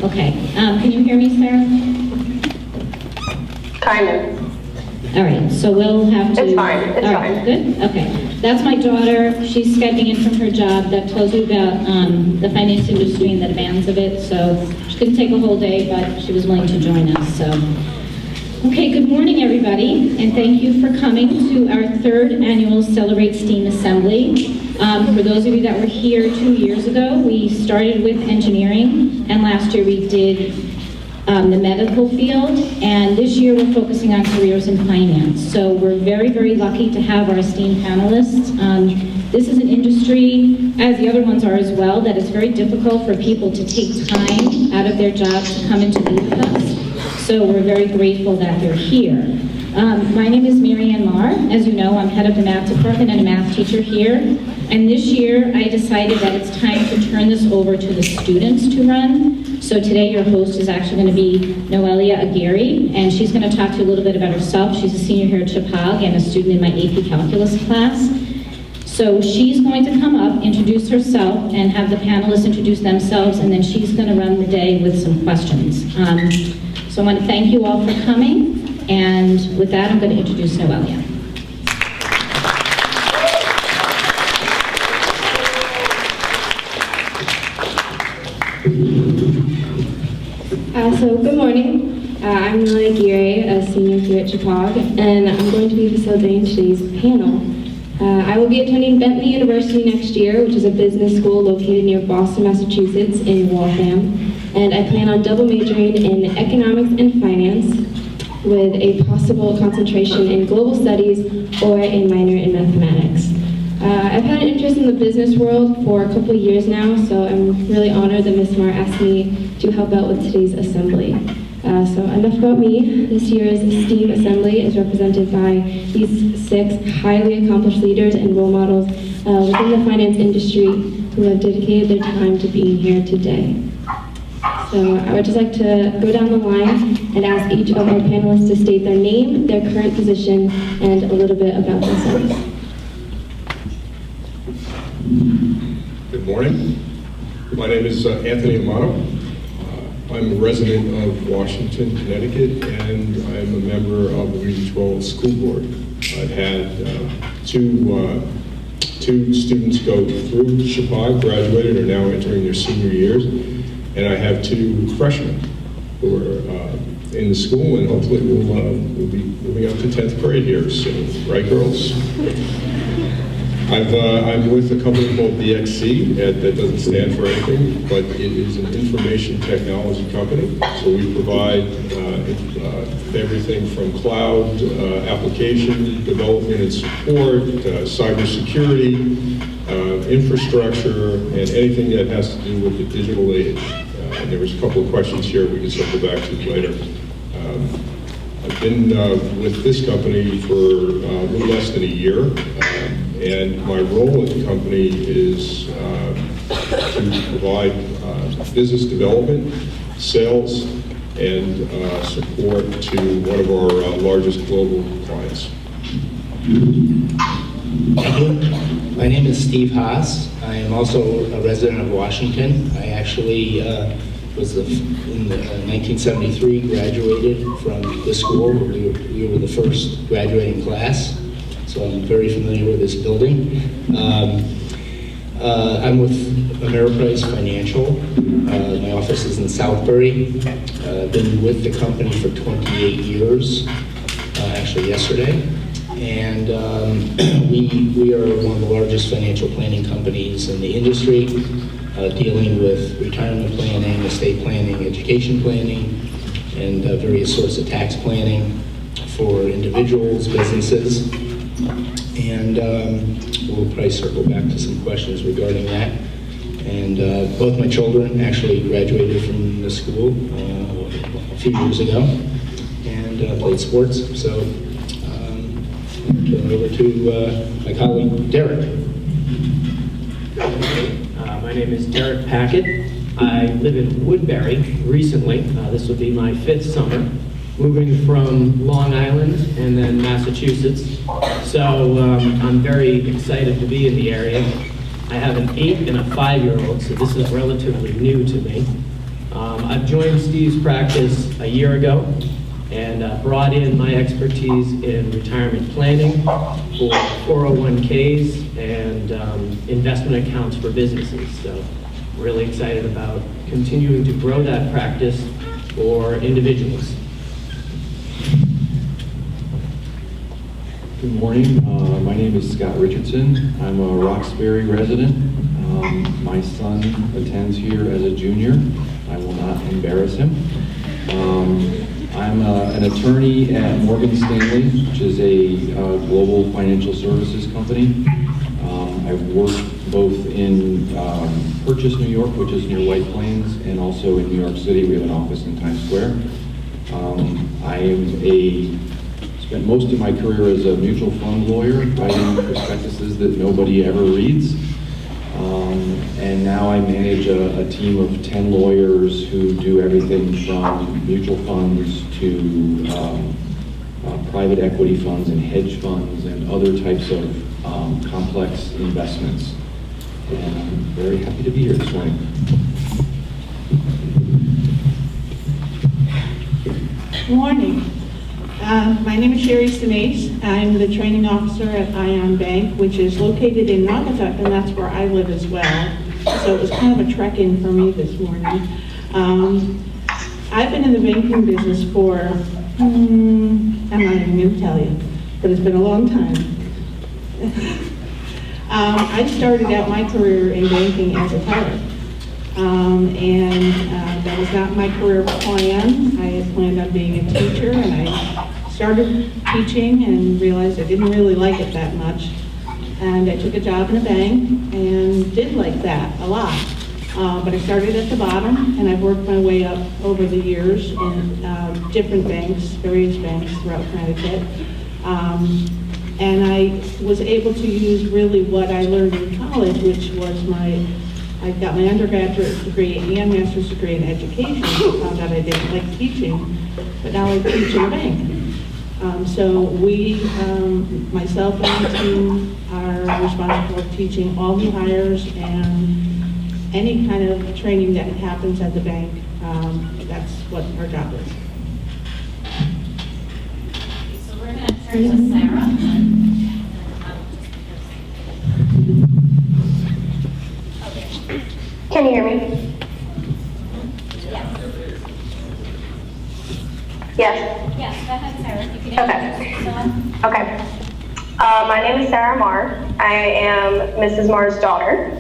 Okay. Can you hear me, Sarah? Kind of. All right, so we'll have to... It's fine, it's all right, fine. Good, okay. That's my daughter. She's Skyping in from her job. That tells you about the finance industry and the demands of it. So she couldn't take a whole day, but she was willing to join us, so... Okay, good morning, everybody, and thank you for coming to our third annual Celebrate STEAM Assembly. For those of you that were here 2 years ago, we started with engineering, and last year we did the medical field, and this year we're focusing on careers in finance. So we're very, very lucky to have our esteemed panelists. This is an industry, as the other ones are as well, that it's very difficult for people to take time out of their jobs to come and to be with us. So we're very grateful that they're here. My name is Mary Ann Marr. As you know, I'm head of the math department and a math teacher here. And this year, I decided that it's time to turn this over to the students to run. So today, your host is actually going to be Noelia Aguirre, and she's going to talk to you a little bit about herself. She's a senior here at Chippewa and a student in my AP Calculus class. So she's going to come up, introduce herself, and have the panelists introduce themselves, and then she's going to run the day with some questions. So I want to thank you all for coming, and with that, I'm going to introduce Noelia. So good morning. I'm Noelia Aguirre, a senior here at Chippewa, and I'm going to be facilitating today's panel. I will be attending Bentley University next year, which is a business school located near Boston, Massachusetts in Waltham. And I plan on double majoring in economics and finance with a possible concentration in global studies or a minor in mathematics. I've had an interest in the business world for a couple of years now, so I'm really honored that Ms. Marr asked me to help out with today's assembly. So enough about me. This year's STEAM Assembly is represented by these 6 highly accomplished leaders and role models within the finance industry who have dedicated their time to being here today. So I would just like to go down the line and ask each of our panelists to state their name, their current position, and a little bit about themselves. Good morning. My name is Anthony Amato. I'm a resident of Washington, Connecticut, and I'm a member of the Region 12 School Board. I've had two students go through Chippewa, graduated, are now entering their senior years, and I have 2 freshmen who are in the school, and hopefully we'll be moving up to 10th grade here soon. Right, girls? I'm with a company called DXC. That doesn't stand for anything, but it is an information technology company. So we provide everything from cloud application development and support, cybersecurity, infrastructure, and anything that has to do with the digital age. And there was a couple of questions here we can circle back to later. I've been with this company for a little less than a year. And my role at the company is to provide business development, sales, and support to one of our largest global clients. Thank you. My name is Steve Haas. I am also a resident of Washington. I actually was in 1973 graduated from the school. We were the first graduating class. So I'm very familiar with this building. I'm with Ameriprise Financial. My office is in Southbury. I've been with the company for 28 years, actually yesterday. And we are one of the largest financial planning companies in the industry, dealing with retirement planning, estate planning, education planning, and various sorts of tax planning for individuals, businesses. And we'll probably circle back to some questions regarding that. And both my children actually graduated from the school a few years ago and played sports. So I'll turn it over to my colleague, Derek. My name is Derek Packett. I live in Woodbury recently. This will be my 5th summer, moving from Long Island and then Massachusetts. So I'm very excited to be in the area. I have an 8 and a 5-year-old, so this is relatively new to me. I've joined Steve's practice a year ago and brought in my expertise in retirement planning for 401ks and investment accounts for businesses. So really excited about continuing to grow that practice for individuals. Good morning. My name is Scott Richardson. I'm a Roxbury resident. My son attends here as a junior. I will not embarrass him. I'm an attorney at Morgan Stanley, which is a global financial services company. I've worked both in Purchase, New York, which is near White Plains, and also in New York City. We have an office in Times Square. Spent most of my career as a mutual fund lawyer, writing prospectuses that nobody ever reads. And now I manage a team of 10 lawyers who do everything from mutual funds to private equity funds and hedge funds and other types of complex investments. And I'm very happy to be here this morning. Good morning. My name is Sherry Sinise. I'm the training officer at Ion Bank, which is located in Naugatuck, and that's where I live as well. So it was kind of a trek-in for me this morning. I've been in the banking business for, I'm not even going to tell you, but it's been a long time. I started out my career in banking as a teller. That was not my career plan. I had planned on being a teacher, and I started teaching and realized I didn't really like it that much. And I took a job in a bank and did like that a lot. But I started at the bottom, and I've worked my way up over the years in different banks, various banks throughout Connecticut. And I was able to use really what I learned in college, which was I got my undergraduate degree and master's degree in education. I found out I didn't like teaching, but now I teach in a bank. So we, myself and the team, are responsible for teaching all new hires and any kind of training that happens at the bank. That's what our job is. So we're going to turn to Sarah. Can you hear me? Yes. Yes, go ahead, Sarah. You can introduce yourself. Okay. My name is Sarah Marr. I am Mrs. Marr's daughter.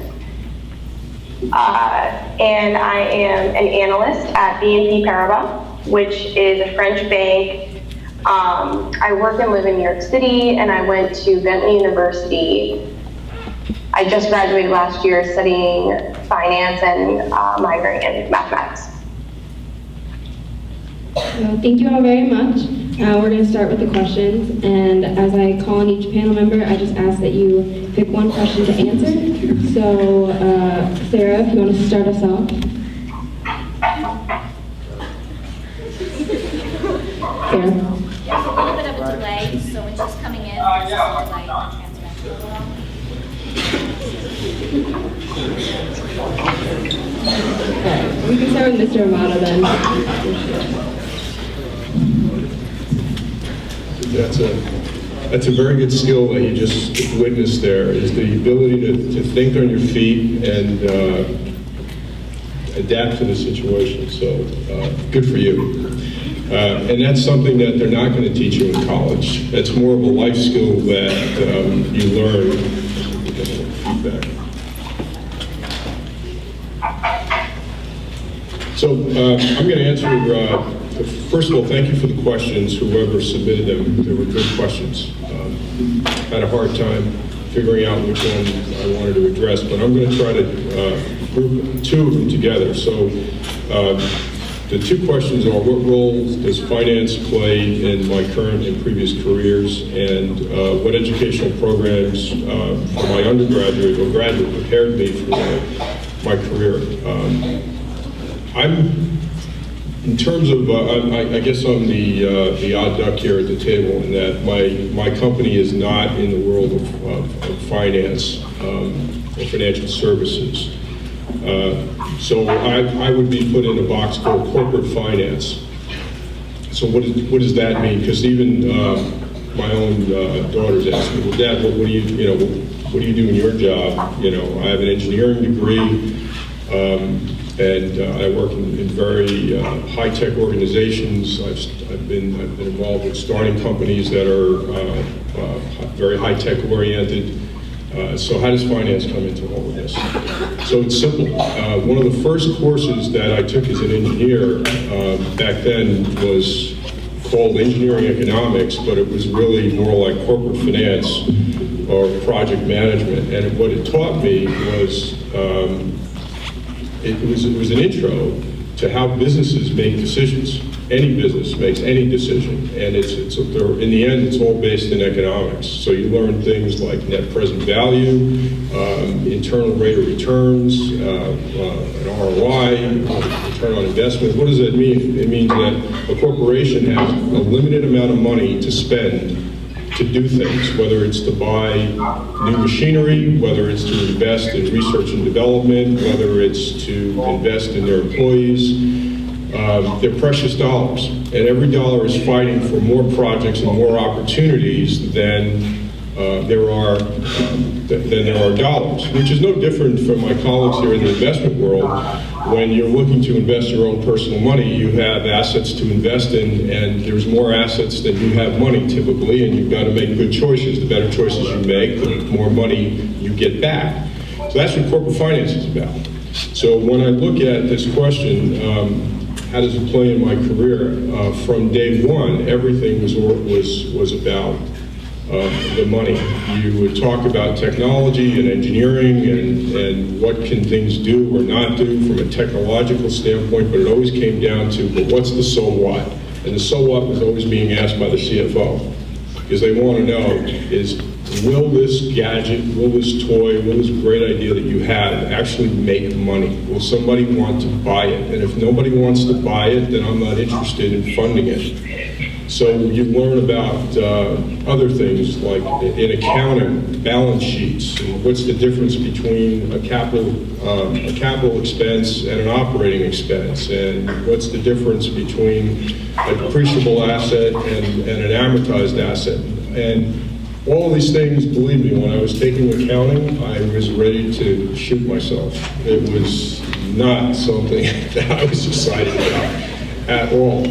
And I am an analyst at BNP Paribas, which is a French bank. I work and live in New York City, and I went to Bentley University. I just graduated last year studying finance and migrating in mathematics. Well, thank you all very much. We're going to start with the questions, and as I call on each panel member, I just ask that you pick one question to answer. So, Sarah, if you want to start us off. Sarah. There's a little bit of a delay, so when she's coming in, there's a delay in transmission. We can start with Mr. Amato then. That's a very good skill that you just witnessed there, is the ability to think on your feet and adapt to the situation. So good for you. And that's something that they're not going to teach you in college. That's more of a life skill that you learn. Feedback. So I'm going to answer. First of all, thank you for the questions, whoever submitted them. They were good questions. Had a hard time figuring out which one I wanted to address, but I'm going to try to group two of them together. So the two questions are, what role does finance play in my current and previous careers, and what educational programs for my undergraduate or graduate prepared me for my career? In terms of, I guess I'm the odd duck here at the table in that my company is not in the world of finance or financial services. So I would be put in a box called corporate finance. So what does that mean? Because even my own daughters ask me, well, Dad, what do you do in your job? I have an engineering degree, and I work in very high-tech organizations. I've been involved with starting companies that are very high-tech oriented. So how does finance come into all of this? So it's simple. One of the first courses that I took as an engineer back then was called engineering economics, but it was really more like corporate finance or project management. And what it taught me was it was an intro to how businesses make decisions. Any business makes any decision, and in the end, it's all based in economics. So you learn things like net present value, internal rate of returns, an ROI, return on investment. What does that mean? It means that a corporation has a limited amount of money to spend to do things, whether it's to buy new machinery, whether it's to invest in research and development, whether it's to invest in their employees. They're precious dollars, and every dollar is fighting for more projects and more opportunities than there are dollars, which is no different from my colleagues here in the investment world. When you're looking to invest your own personal money, you have assets to invest in, and there's more assets than you have money typically, and you've got to make good choices. The better choices you make, the more money you get back. So that's what corporate finance is about. So when I look at this question, how does it play in my career? From day one, everything was about the money. You would talk about technology and engineering and what can things do or not do from a technological standpoint, but it always came down to, but what's the so what? And the so what was always being asked by the CFO, because they want to know is, will this gadget, will this toy, will this great idea that you have actually make money? Will somebody want to buy it? And if nobody wants to buy it, then I'm not interested in funding it. So you learn about other things like in accounting, balance sheets, and what's the difference between a capital expense and an operating expense, and what's the difference between a depreciable asset and an amortized asset. And all of these things, believe me, when I was taking accounting, I was ready to shoot myself. It was not something that I was excited about at all.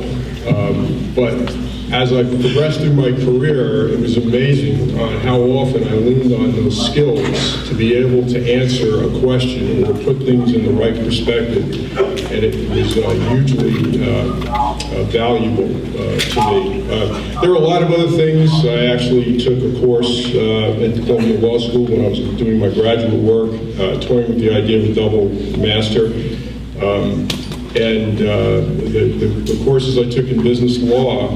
But as I progressed through my career, it was amazing how often I leaned on those skills to be able to answer a question or put things in the right perspective. And it was hugely valuable to me. There were a lot of other things. I actually took a course at the Columbia Law School when I was doing my graduate work, toying with the idea of a double master. And the courses I took in business law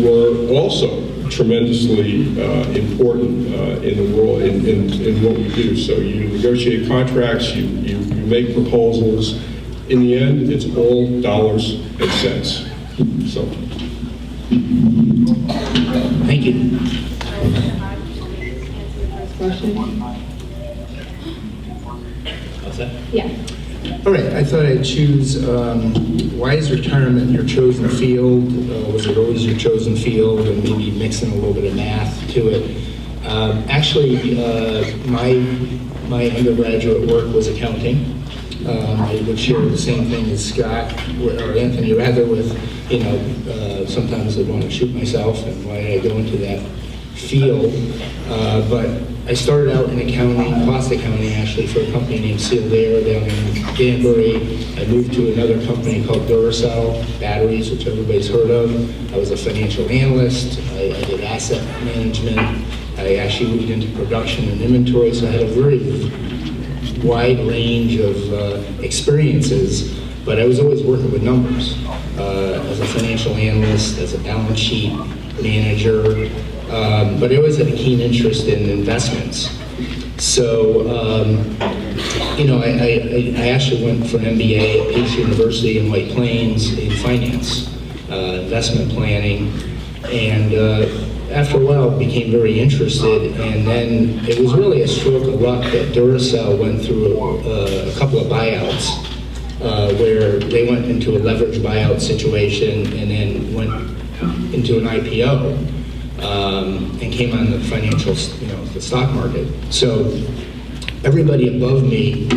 were also tremendously important in the world, in what we do. So you negotiate contracts, you make proposals. In the end, it's all dollars and cents. So. Thank you. Question? What's that? Yeah. All right, I thought I'd choose, why is retirement your chosen field? Was it always your chosen field, and maybe mixing a little bit of math to it? Actually, my undergraduate work was accounting. I would share the same thing as Scott, or Anthony rather, with, sometimes I want to shoot myself and why did I go into that field. But I started out in accounting, cost accounting actually, for a company named Sealed Air down in Danbury. I moved to another company called Duracell Batteries, which everybody's heard of. I was a financial analyst. I did asset management. I actually moved into production and inventory, so I had a very wide range of experiences, but I was always working with numbers. As a financial analyst, as a balance sheet manager, but I always had a keen interest in investments. So, I actually went for an MBA at Pace University in White Plains in finance, investment planning, and after a while, became very interested, and then it was really a stroke of luck that Duracell went through a couple of buyouts, where they went into a leveraged buyout situation and then went into an IPO, and came on the financial, the stock market. So everybody above me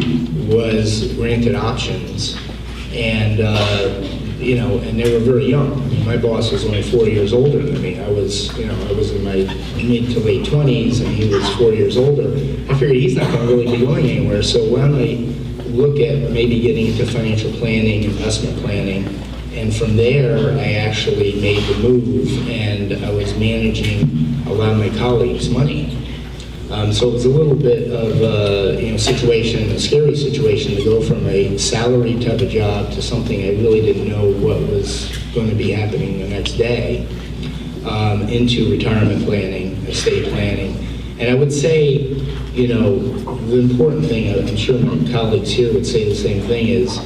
was granted options, and and they were very young. I mean, my boss was only 4 years older than me. I was in my mid to late 20s, and he was 4 years older. I figured he's not going to really be going anywhere, so why don't I look at maybe getting into financial planning, investment planning, and from there, I actually made the move, and I was managing a lot of my colleagues' money. So it was a little bit of a situation, a scary situation, to go from a salary type of job to something I really didn't know what was going to be happening the next day, into retirement planning, estate planning. And I would say, the important thing, I'm sure my colleagues here would say the same thing, is,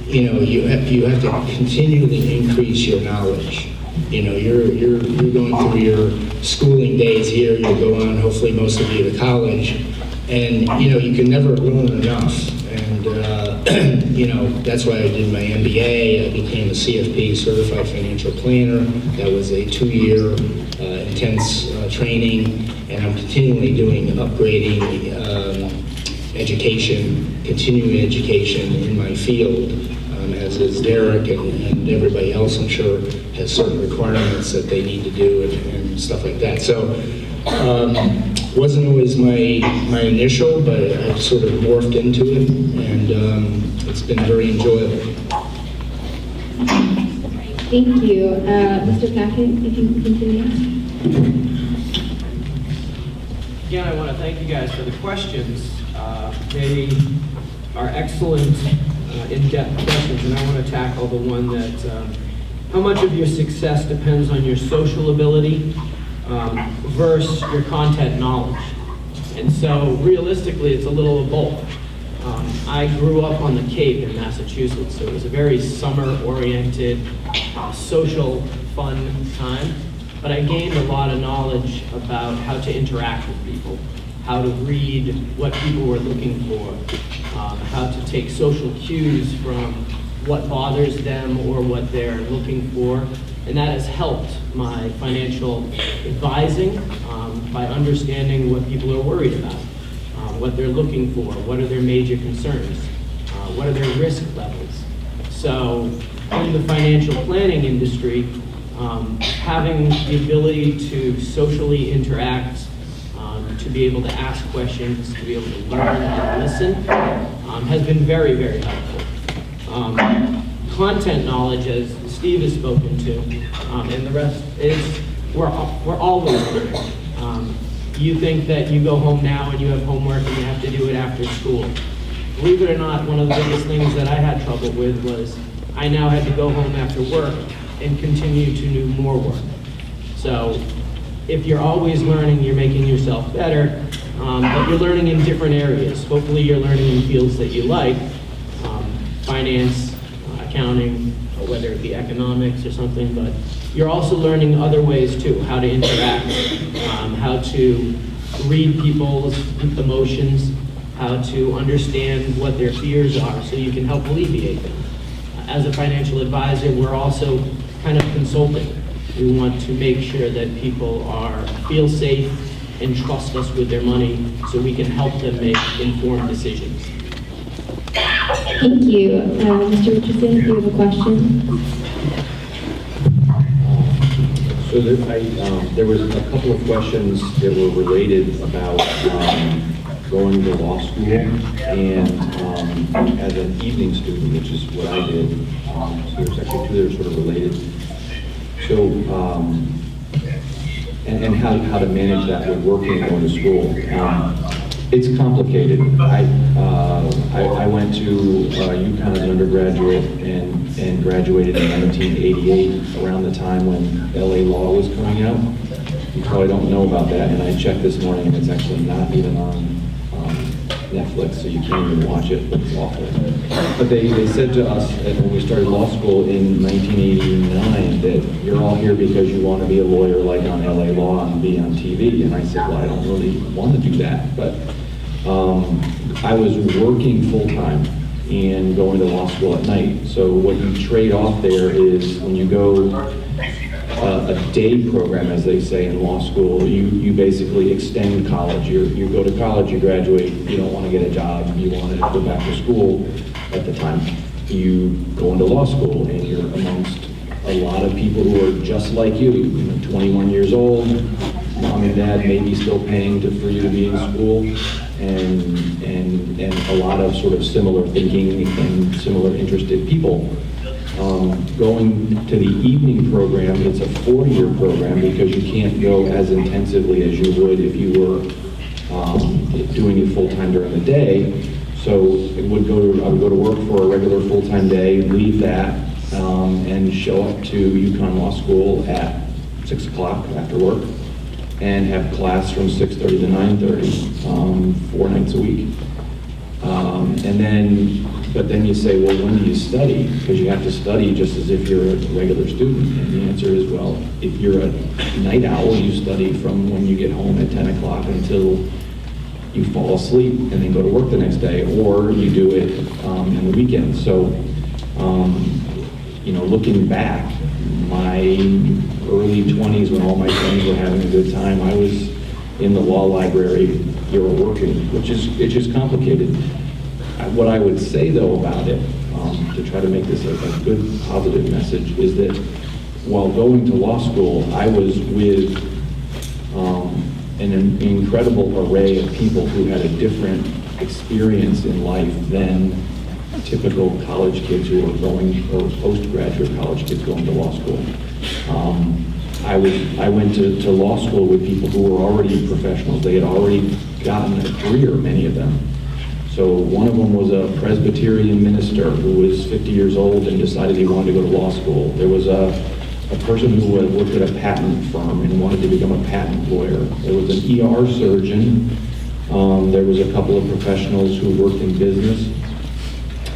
you have to continually increase your knowledge. You're going through your schooling days here, you'll go on, hopefully most of you, to college, and you can never learn enough. And that's why I did my MBA. I became a CFP, Certified Financial Planner. That was a 2-year intense training, and I'm continually doing upgrading education, continuing education in my field, as is Derek and everybody else, I'm sure, has certain requirements that they need to do and stuff like that. So wasn't always my initial, but I sort of morphed into it, and it's been very enjoyable. Thank you. Mr. Packett, if you can continue. Again, I want to thank you guys for the questions. They are excellent, in-depth questions, and I want to tackle the one that how much of your success depends on your social ability versus your content knowledge. And so realistically, it's a little of both. I grew up on the Cape in Massachusetts, so it was a very summer-oriented, social, fun time. But I gained a lot of knowledge about how to interact with people, how to read what people were looking for, how to take social cues from what bothers them or what they're looking for. And that has helped my financial advising by understanding what people are worried about, what they're looking for, what are their major concerns, what are their risk levels. So in the financial planning industry, having the ability to socially interact, to be able to ask questions, to be able to learn and listen, has been very, very helpful. Content knowledge, as Steve has spoken to, and the rest is, we're always learning. You think that you go home now and you have homework and you have to do it after school. Believe it or not, one of the biggest things that I had trouble with was I now had to go home after work and continue to do more work. So if you're always learning, you're making yourself better, but you're learning in different areas. Hopefully you're learning in fields that you like, finance, accounting, whether it be economics or something, but you're also learning other ways too, how to interact, how to read people's emotions, how to understand what their fears are so you can help alleviate them. As a financial advisor, we're also kind of consulting. We want to make sure that people feel safe and trust us with their money so we can help them make informed decisions. Thank you. Mr. Richardson, if you have a question. So there was a couple of questions that were related about going to law school and as an evening student, which is what I did. So there's actually two that are sort of related. So, and how to manage that with working and going to school. It's complicated. I went to UConn as an undergraduate and graduated in 1988, around the time when LA law was coming out. You probably don't know about that, and I checked this morning and it's actually not even on Netflix, so you can't even watch it. It's awful. But they said to us when we started law school in 1989 that you're all here because you want to be a lawyer like on LA Law and be on TV. And I said, well, I don't really want to do that. But I was working full-time and going to law school at night. So what you trade off there is when you go a day program, as they say in law school, you basically extend college. You go to college, you graduate, you don't want to get a job, you want to go back to school at the time. You go into law school and you're amongst a lot of people who are just like you 21 years old, mom and dad may be still paying for you to be in school, and a lot of sort of similar thinking and similar interested people. Going to the evening program, it's a 4-year program because you can't go as intensively as you would if you were doing it full-time during the day. So I would go to work for a regular full-time day, leave that, and show up to UConn Law School at 6 o'clock after work, and have class from 6:30 to 9:30, 4 nights a week. But then you say, well, when do you study? Because you have to study just as if you're a regular student. And the answer is, well, if you're a night owl, you study from when you get home at 10 o'clock until you fall asleep and then go to work the next day, or you do it in the weekend. So, looking back, my early 20s when all my friends were having a good time, I was in the law library here working, which is complicated. What I would say, though, about it, to try to make this a good, positive message, is that while going to law school, I was with an incredible array of people who had a different experience in life than typical college kids who are going, or postgraduate college kids going to law school. I went to law school with people who were already professionals. They had already gotten a career, many of them. So one of them was a Presbyterian minister who was 50 years old and decided he wanted to go to law school. There was a person who worked at a patent firm and wanted to become a patent lawyer. There was an ER surgeon. There was a couple of professionals who worked in business.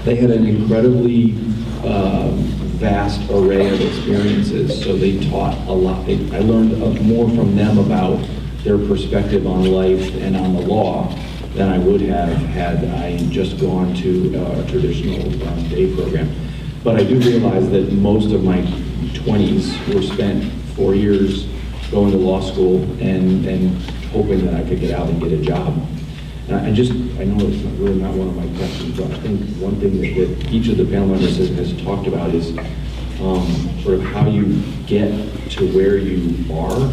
They had an incredibly vast array of experiences, so they taught a lot. I learned more from them about their perspective on life and on the law than I would have had I just gone to a traditional day program. But I do realize that most of my 20s were spent 4 years going to law school and hoping that I could get out and get a job. And I know it's really not one of my questions, but I think one thing that each of the panel members has talked about is sort of how you get to where you are.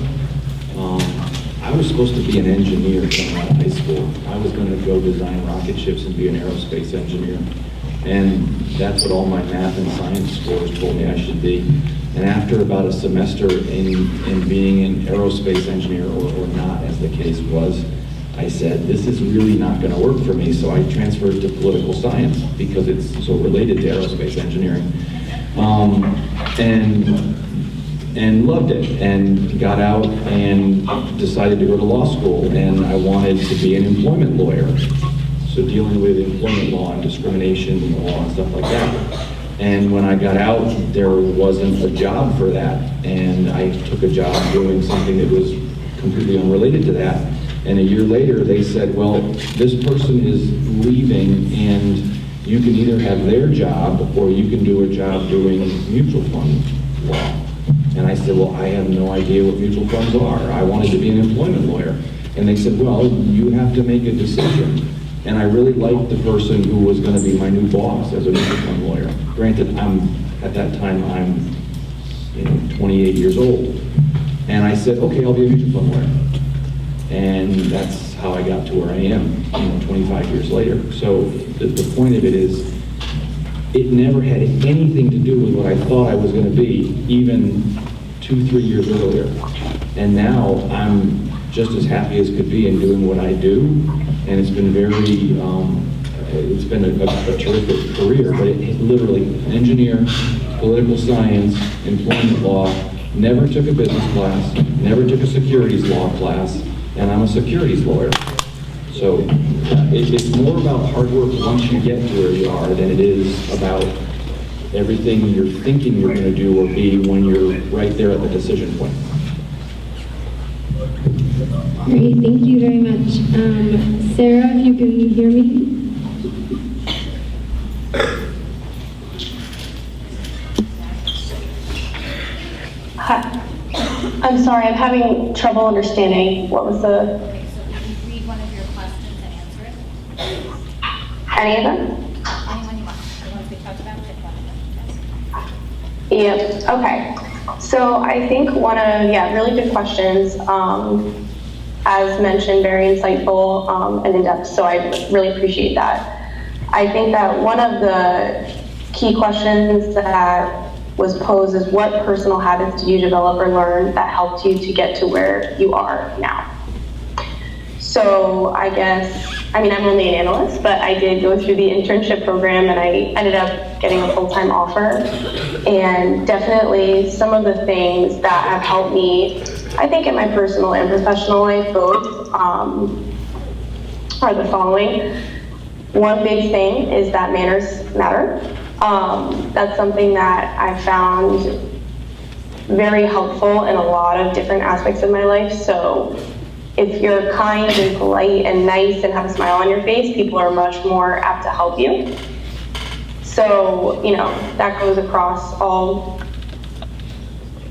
I was supposed to be an engineer coming out of high school. I was going to go design rocket ships and be an aerospace engineer. And that's what all my math and science scores told me I should be. And after about a semester in being an aerospace engineer, or not as the case was, I said, this is really not going to work for me. So I transferred to political science because it's so related to aerospace engineering. And loved it, and got out and decided to go to law school, and I wanted to be an employment lawyer. So dealing with employment law and discrimination law and stuff like that. And when I got out, there wasn't a job for that, and I took a job doing something that was completely unrelated to that. And a year later, they said, well, this person is leaving, and you can either have their job, or you can do a job doing mutual fund law. And I said, well, I have no idea what mutual funds are. I wanted to be an employment lawyer. And they said, well, you have to make a decision. And I really liked the person who was going to be my new boss as a mutual fund lawyer. Granted, at that time, I'm 28 years old. And I said, okay, I'll be a mutual fund lawyer. And that's how I got to where I am, 25 years later. So the point of it is, it never had anything to do with what I thought I was going to be, even 2-3 years earlier. And now I'm just as happy as could be in doing what I do, and it's been it's been a terrific career. But it literally, engineer, political science, employment law, never took a business class, never took a securities law class, and I'm a securities lawyer. So it's more about hard work once you get to where you are than it is about everything you're thinking you're going to do or be when you're right there at the decision point. Great, thank you very much. Sarah, if you can hear me? Hi. I'm sorry, I'm having trouble understanding. What was the... Okay, so can you read one of your questions and answer it? Any of them? Anyone you want. The ones we talked about, pick one of them. Yep, okay. So I think really good questions. As mentioned, very insightful and in-depth, so I really appreciate that. I think that one of the key questions that was posed is what personal habits did you develop or learn that helped you to get to where you are now? So I mean, I'm only an analyst, but I did go through the internship program and I ended up getting a full-time offer. And definitely some of the things that have helped me, I think in my personal and professional life both, are the following. One big thing is that manners matter. That's something that I found very helpful in a lot of different aspects of my life. So if you're kind and polite and nice and have a smile on your face, people are much more apt to help you. So, that goes across all,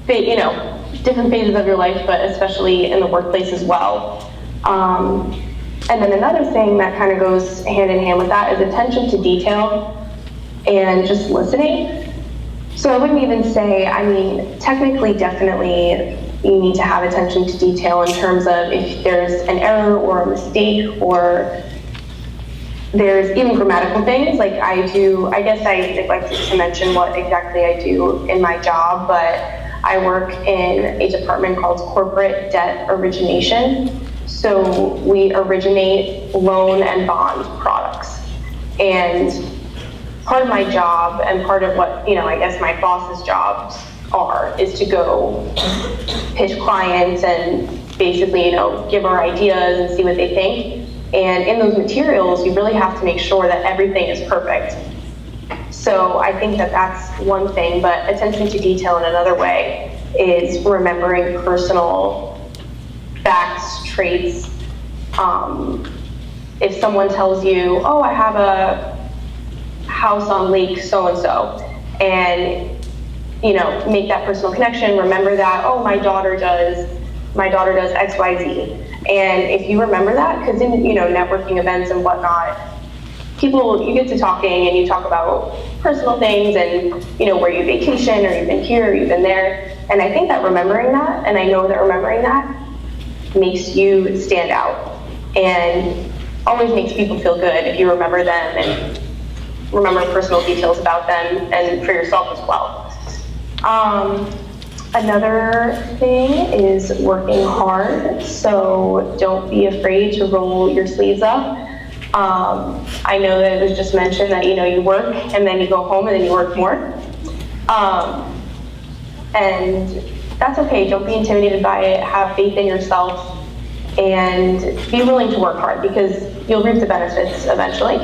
different phases of your life, but especially in the workplace as well. And then another thing that kind of goes hand in hand with that is attention to detail and just listening. So I wouldn't even say, technically, definitely, you need to have attention to detail in terms of if there's an error or a mistake or there's even grammatical things. Like I guess I neglected to mention what exactly I do in my job, but I work in a department called Corporate Debt Origination. So we originate loan and bond products. And part of my job and part of what, I guess my boss's jobs is to go pitch clients and basically, give our ideas and see what they think. And in those materials, you really have to make sure that everything is perfect. So I think that that's one thing, but attention to detail in another way is remembering personal facts, traits. If someone tells you, oh, I have a house on lake so-and-so, and make that personal connection, remember that, oh, my daughter does X, Y, Z. And if you remember that, because in, networking events and whatnot, you get to talking and you talk about personal things and, where you vacation or you've been here or you've been there. And I think that remembering that, and I know that remembering that, makes you stand out and always makes people feel good if you remember them and remember personal details about them and for yourself as well. Another thing is working hard, so don't be afraid to roll your sleeves up. I know that it was just mentioned that you work and then you go home and then you work more. And that's okay, don't be intimidated by it, have faith in yourself, and be willing to work hard because you'll reap the benefits eventually.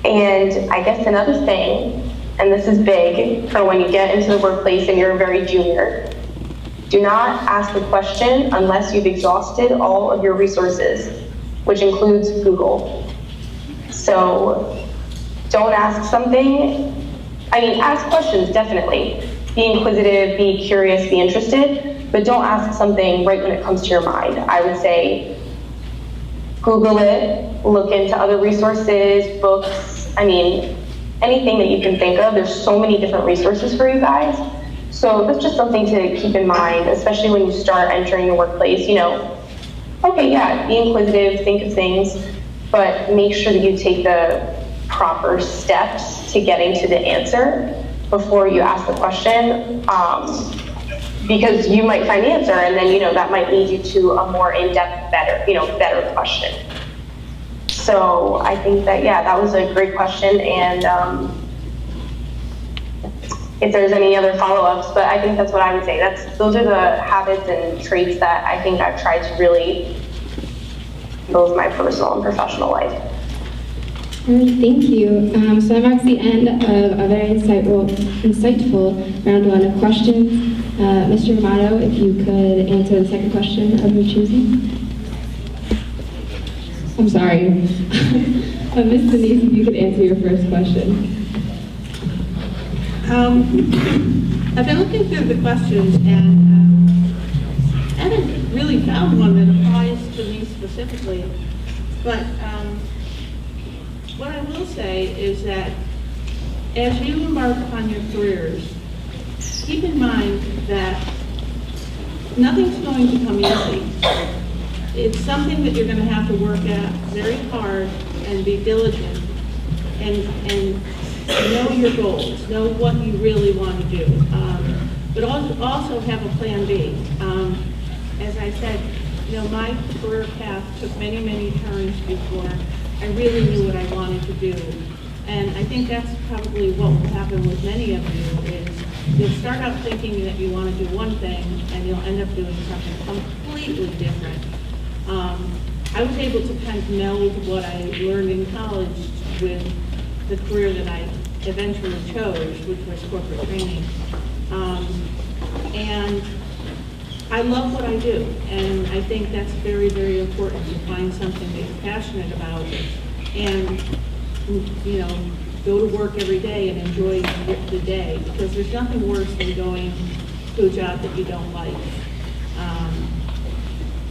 And I guess another thing, and this is big for when you get into the workplace and you're very junior, do not ask a question unless you've exhausted all of your resources, which includes Google. So don't ask something, ask questions, definitely. Be inquisitive, be curious, be interested, but don't ask something right when it comes to your mind. I would say Google it, look into other resources, books, anything that you can think of. There's so many different resources for you guys. So that's just something to keep in mind, especially when you start entering the workplace. Okay, yeah, be inquisitive, think of things, but make sure that you take the proper steps to getting to the answer before you ask the question, because you might find the answer and then, that might lead you to a more in-depth, better question. So I think that, that was a great question, and if there's any other follow-ups, but I think that's what I would say. Those are the habits and traits that I think I've tried to really both my personal and professional life. All right, thank you. So that marks the end of a very insightful round one of questions. Mr. Amato, if you could answer the second question of your choosing. I'm sorry. Ms. Denise, if you could answer your first question. I've been looking through the questions and I haven't really found one that applies to me specifically. But what I will say is that as you embark upon your careers, keep in mind that nothing's going to come easy. It's something that you're going to have to work at very hard and be diligent and know your goals, know what you really want to do, but also have a plan B. As I said, my career path took many, many turns before I really knew what I wanted to do. And I think that's probably what will happen with many of you is you'll start out thinking that you want to do one thing and you'll end up doing something completely different. I was able to kind of meld what I learned in college with the career that I eventually chose, which was corporate training. And I love what I do, and I think that's very, very important to find something that you're passionate about and, go to work every day and enjoy the day, because there's nothing worse than going to a job that you don't like.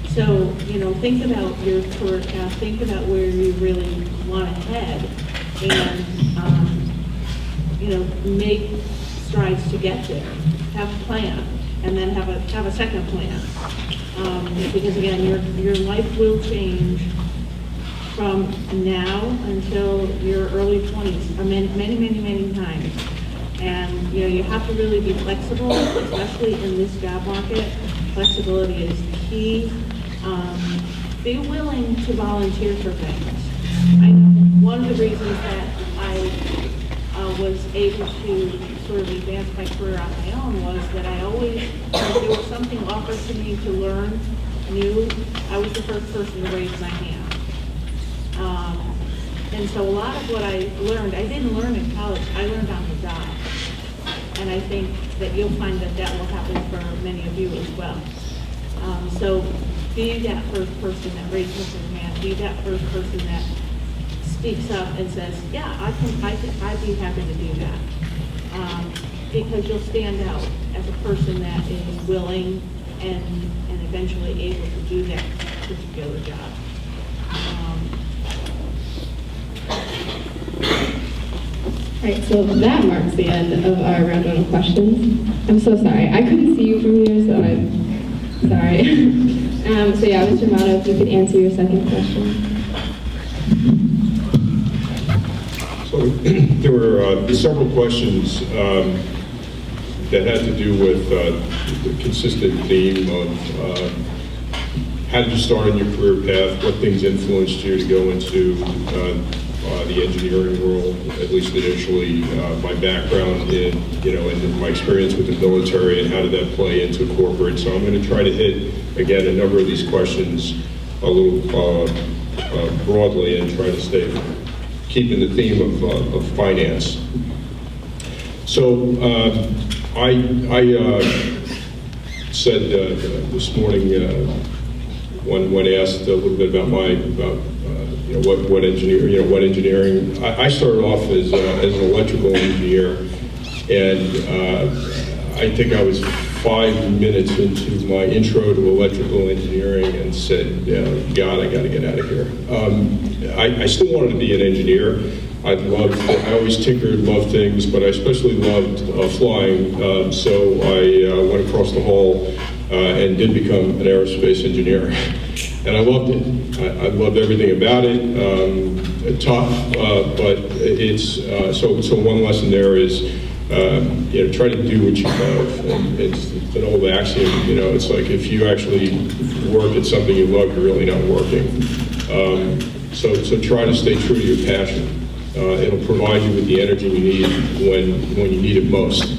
So, think about your career path, think about where you really want to head, and, make strides to get there. Have a plan, and then have a second plan. Because again, your life will change from now until your early 20s, many, many, many, many times. And you have to really be flexible, especially in this job market. Flexibility is key. Be willing to volunteer for things. I know one of the reasons that I was able to sort of advance my career on my own was that I always, if there was something offered to me to learn new, I was the first person to raise my hand. And so a lot of what I learned, I didn't learn in college, I learned on the job. And I think that you'll find that that will happen for many of you as well. So be that first person that raises his hand, be that first person that speaks up and says, yeah, I'd be happy to do that. Because you'll stand out as a person that is willing and eventually able to do that particular job. All right, so that marks the end of our round one of questions. I'm so sorry. I couldn't see you from here, so I'm sorry. So yeah, Mr. Amato, if you could answer your second question. So there were several questions that had to do with the consistent theme of how did you start on your career path, what things influenced you to go into the engineering world, at least initially, my background in, and my experience with the military and how did that play into corporate. So I'm going to try to hit, again, a number of these questions a little broadly and try to keeping the theme of finance. So I said this morning when asked a little bit about what engineering. I started off as an electrical engineer, and I think I was 5 minutes into my intro to electrical engineering and said, God, I got to get out of here. I still wanted to be an engineer. I always tinkered, loved things, but I especially loved flying. So I went across the hall and did become an aerospace engineer. And I loved it. I loved everything about it. Tough, but it's, so one lesson there is, try to do what you love. And it's an old axiom, it's like if you actually work at something you love, you're really not working. So try to stay true to your passion. It'll provide you with the energy you need when you need it most.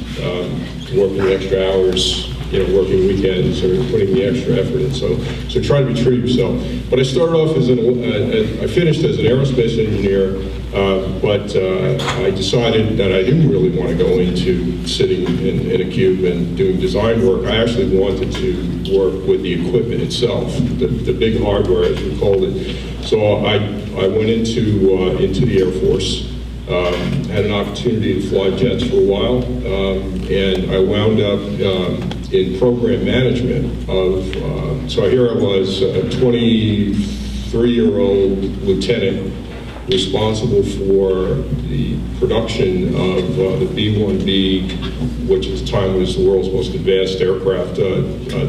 Working extra hours, working weekends or putting the extra effort in. So try to be true to yourself. But I started off I finished as an aerospace engineer, but I decided that I didn't really want to go into sitting in a cube and doing design work. I actually wanted to work with the equipment itself, the big hardware, as we called it. So I went into the Air Force. Had an opportunity to fly jets for a while, and I wound up in program management of, so here I was, a 23-year-old lieutenant responsible for the production of the B-1B, which at the time was the world's most advanced aircraft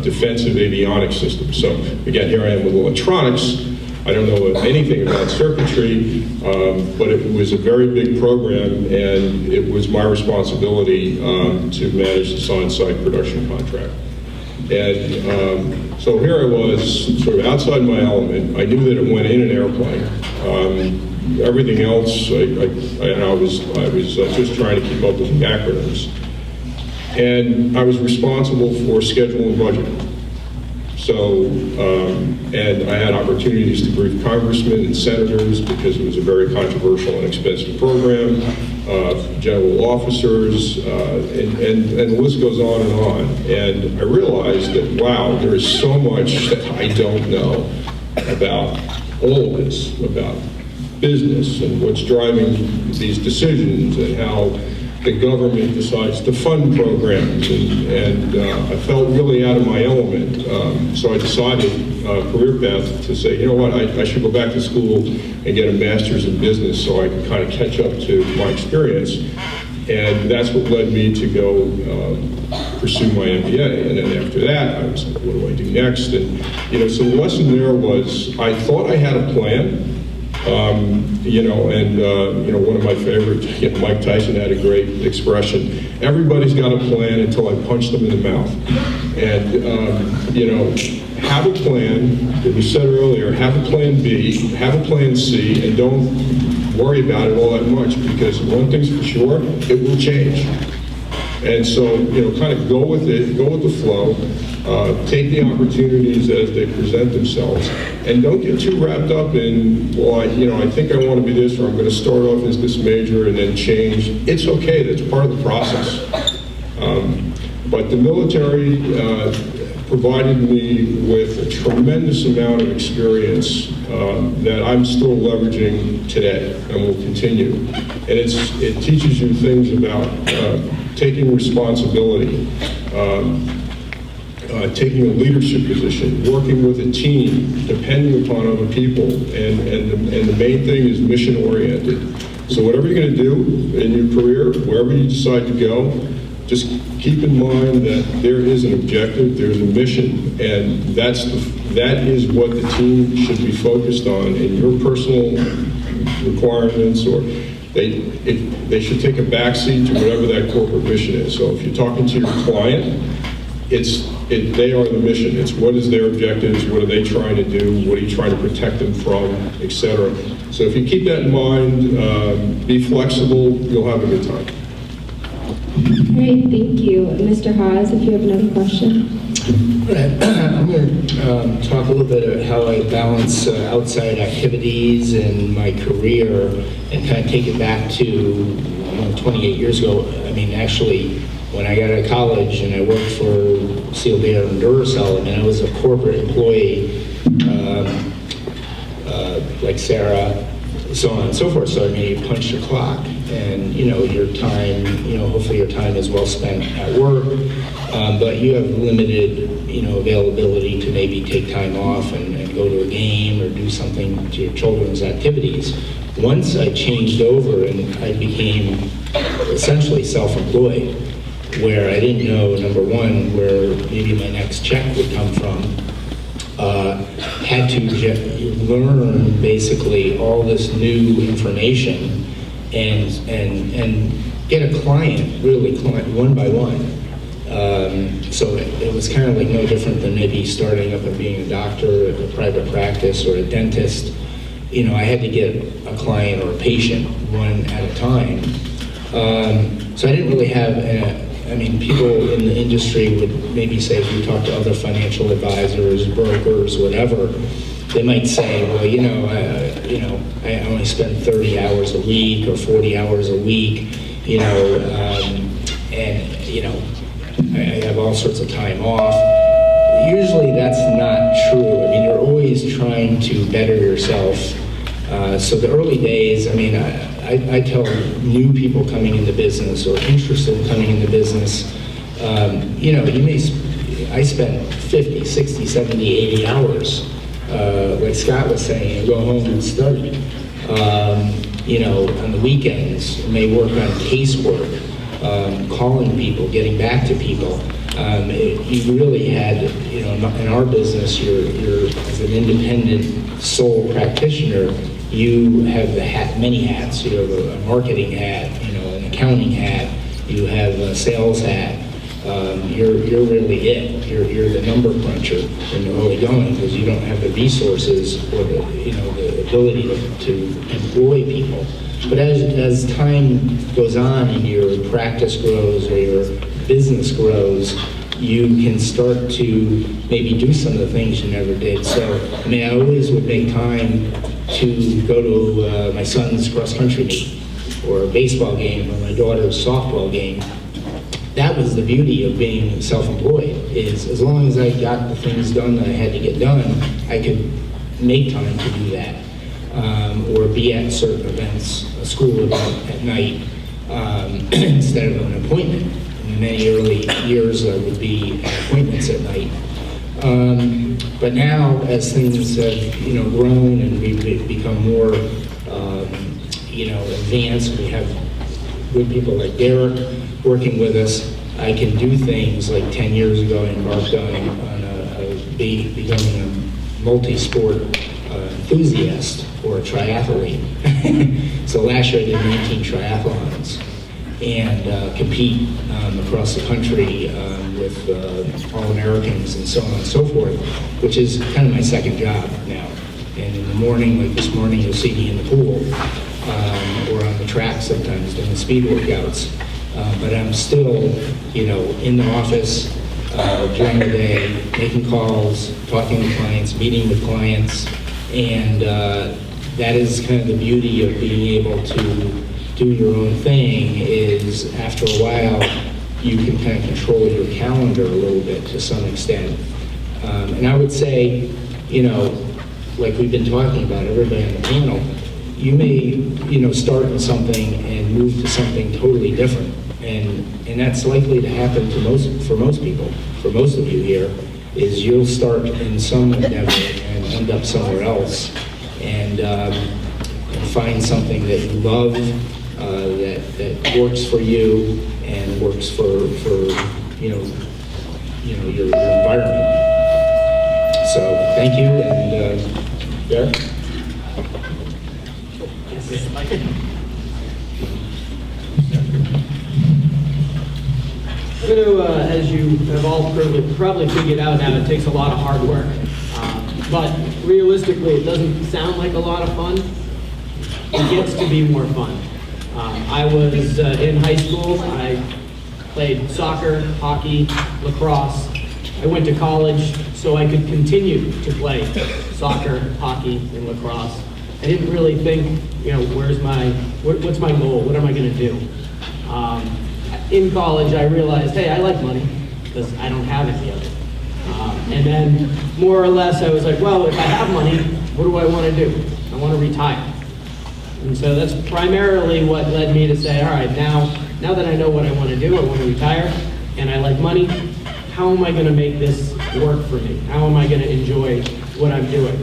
defensive avionics system. So again, here I am with electronics. I don't know anything about circuitry, but it was a very big program, and it was my responsibility to manage the on-site production contract. And so here I was, sort of outside my element. I knew that it went in an airplane. Everything else, I was just trying to keep up with the acronyms. And I was responsible for schedule and budget. So, and I had opportunities to brief congressmen and senators because it was a very controversial and expensive program, general officers, and the list goes on and on. And I realized that, wow, there is so much that I don't know about all of this, about business and what's driving these decisions and how the government decides to fund programs, and I felt really out of my element. So I decided, career path, to say, you know what, I should go back to school and get a master's in business so I can kind of catch up to my experience. And that's what led me to go pursue my MBA. And then after that, I was like, what do I do next? And, so the lesson there was, I thought I had a plan. One of my favorites, Mike Tyson had a great expression, everybody's got a plan until I punch them in the mouth. And, have a plan, as we said earlier, have a plan B, have a plan C, and don't worry about it all that much, because one thing's for sure, it will change. And so, kind of go with it, go with the flow, take the opportunities as they present themselves, and don't get too wrapped up in, well, I think I want to be this, or I'm going to start off as this major and then change. It's okay, that's part of the process. But the military provided me with a tremendous amount of experience that I'm still leveraging today and will continue. And it teaches you things about taking responsibility, taking a leadership position, working with a team, depending upon other people, and the main thing is mission-oriented. So whatever you're going to do in your career, wherever you decide to go, just keep in mind that there is an objective, there's a mission, and that is what the team should be focused on, and your personal requirements, or they should take a backseat to whatever that corporate mission is. So if you're talking to your client, they are the mission. It's what is their objectives, what are they trying to do, what are you trying to protect them from, etc. So if you keep that in mind, be flexible, you'll have a good time. All right, thank you. Mr. Haas, if you have another question. I'm going to talk a little bit about how I balance outside activities and my career, and kind of take it back to 28 years ago. I mean, actually, when I got out of college and I worked for Sealed Air and Duracell, I was a corporate employee, like Sarah, so on and so forth. So you punch the clock, and your time, hopefully your time is well spent at work, but you have limited, availability to maybe take time off and go to a game or do something to your children's activities. Once I changed over and I became essentially self-employed, where I didn't know, number one, where maybe my next check would come from, had to learn basically all this new information and get a client, really one by one. So it was kind of like no different than maybe starting up and being a doctor at a private practice or a dentist. I had to get a client or a patient one at a time. So I didn't really have I mean, people in the industry would maybe say, if you talk to other financial advisors, brokers, whatever, they might say, well, I only spend 30 hours a week or 40 hours a week, I have all sorts of time off. Usually that's not true. I mean, you're always trying to better yourself. So the early days, I mean, I tell new people coming into business or interested in coming into business, I spent 50, 60, 70, 80 hours, like Scott was saying, and go home and study. On the weekends, may work on casework, calling people, getting back to people. You really had, in our business, you're as an independent sole practitioner, you have many hats. You have a marketing hat, an accounting hat, you have a sales hat. You're really it. You're the number cruncher when you're really going, because you don't have the resources or the ability to employ people. But as time goes on and your practice grows or your business grows, you can start to maybe do some of the things you never did. So, I mean, I always would make time to go to my son's cross-country meet, or a baseball game, or my daughter's softball game. That was the beauty of being self-employed, is as long as I got the things done that I had to get done, I could make time to do that. Or be at certain events, a school event at night, instead of an appointment. In many early years, I would be at appointments at night. But now, as things have grown and we've become more advanced, we have good people like Derek working with us. I can do things like 10 years ago I embarked on becoming a multi-sport enthusiast or a triathlete. So last year I did 19 triathlons and compete across the country with All-Americans and so on and so forth, which is kind of my second job now. And in the morning, like this morning, you'll see me in the pool or on the track sometimes doing speed workouts. But I'm still, in the office during the day, making calls, talking to clients, meeting with clients, and that is kind of the beauty of being able to do your own thing, is after a while you can kind of control your calendar a little bit to some extent. And I would say, like we've been talking about, everybody on the panel, you may, start in something and move to something totally different. And that's likely to happen for most people. For most of you here, is you'll start in some endeavor and end up somewhere else, and find something that you love, that works for you and works for your environment. So thank you, and Derek. I'm going to, as you have all probably figured out now, it takes a lot of hard work. But realistically, it doesn't sound like a lot of fun. It gets to be more fun. I was in high school. I played soccer, hockey, lacrosse. I went to college so I could continue to play soccer, hockey, and lacrosse. I didn't really think, what's my goal? What am I going to do? In college, I realized, hey, I like money because I don't have any of it. And then, more or less, I was like, well, if I have money, what do I want to do? I want to retire. And so that's primarily what led me to say, all right, now that I know what I want to do, I want to retire, and I like money, how am I going to make this work for me? How am I going to enjoy what I'm doing?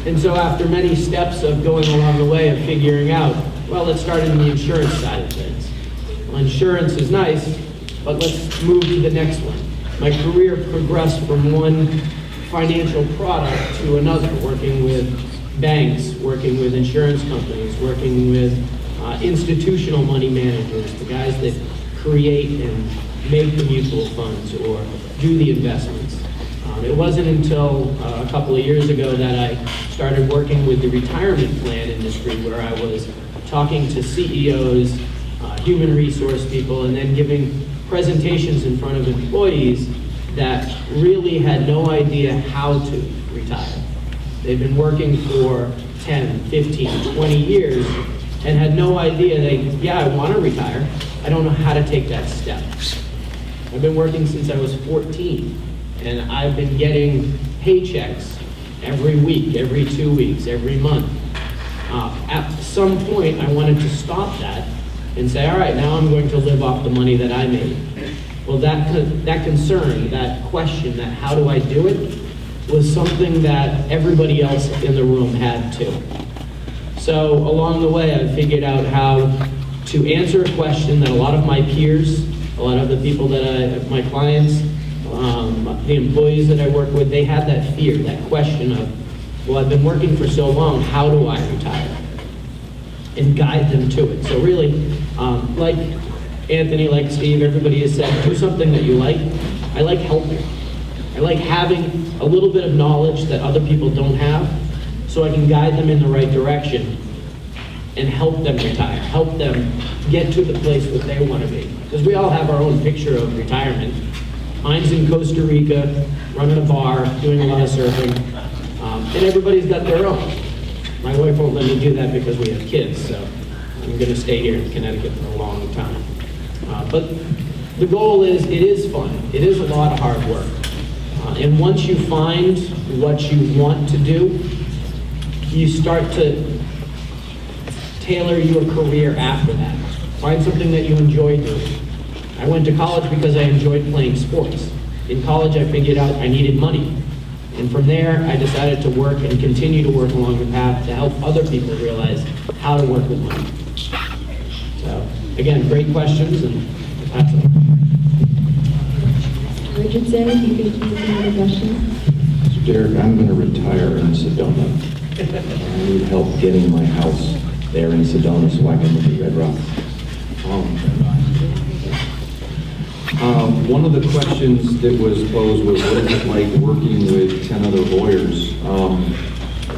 And so after many steps of going along the way of figuring out, well, let's start in the insurance side of things. Well, insurance is nice, but let's move to the next one. My career progressed from one financial product to another, working with banks, working with insurance companies, working with institutional money managers, the guys that create and make the mutual funds or do the investments. It wasn't until a couple of years ago that I started working with the retirement plan industry, where I was talking to CEOs, human resource people, and then giving presentations in front of employees that really had no idea how to retire. They've been working for 10, 15, 20 years and had no idea I want to retire. I don't know how to take that step. I've been working since I was 14, and I've been getting paychecks every week, every 2 weeks, every month. At some point, I wanted to stop that and say, all right, now I'm going to live off the money that I made. Well, that concern, that question, that how do I do it, was something that everybody else in the room had too. So along the way, I figured out how to answer a question that a lot of my peers, a lot of the people my clients, the employees that I work with, they had that fear, that question of, well, I've been working for so long, how do I retire? And guide them to it. So really, like Anthony, like Steve, everybody has said, do something that you like. I like helping. I like having a little bit of knowledge that other people don't have, so I can guide them in the right direction and help them retire, help them get to the place that they want to be. Because we all have our own picture of retirement. Mine's in Costa Rica, running a bar, doing a lot of surfing, and everybody's got their own. My wife won't let me do that because we have kids, so I'm going to stay here in Connecticut for a long time. But the goal is, it is fun. It is a lot of hard work. And once you find what you want to do, you start to tailor your career after that. Find something that you enjoy doing. I went to college because I enjoyed playing sports. In college, I figured out I needed money. And from there, I decided to work and continue to work along the path to help other people realize how to work with money. So, again, great questions, and that's it. Richardson, if you could take another question. So Derek, I'm going to retire in Sedona. I need help getting my house there in Sedona so I can look at Red Rock. One of the questions that was posed was, what is it like working with 10 other lawyers?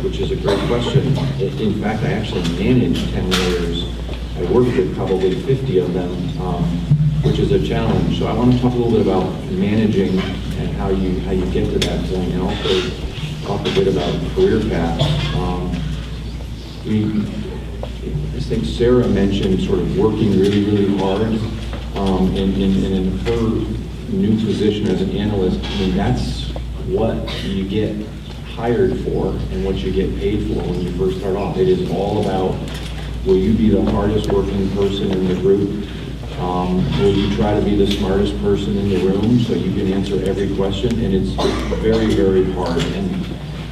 Which is a great question. In fact, I actually manage 10 lawyers. I work with probably 50 of them, which is a challenge. So I want to talk a little bit about managing and how you get to that point, and also talk a bit about career path. I think Sarah mentioned sort of working really, really hard. And in her new position as an analyst, I mean, that's what you get hired for and what you get paid for when you first start off. It is all about, will you be the hardest working person in the group? Will you try to be the smartest person in the room so you can answer every question? And it's very, very hard. And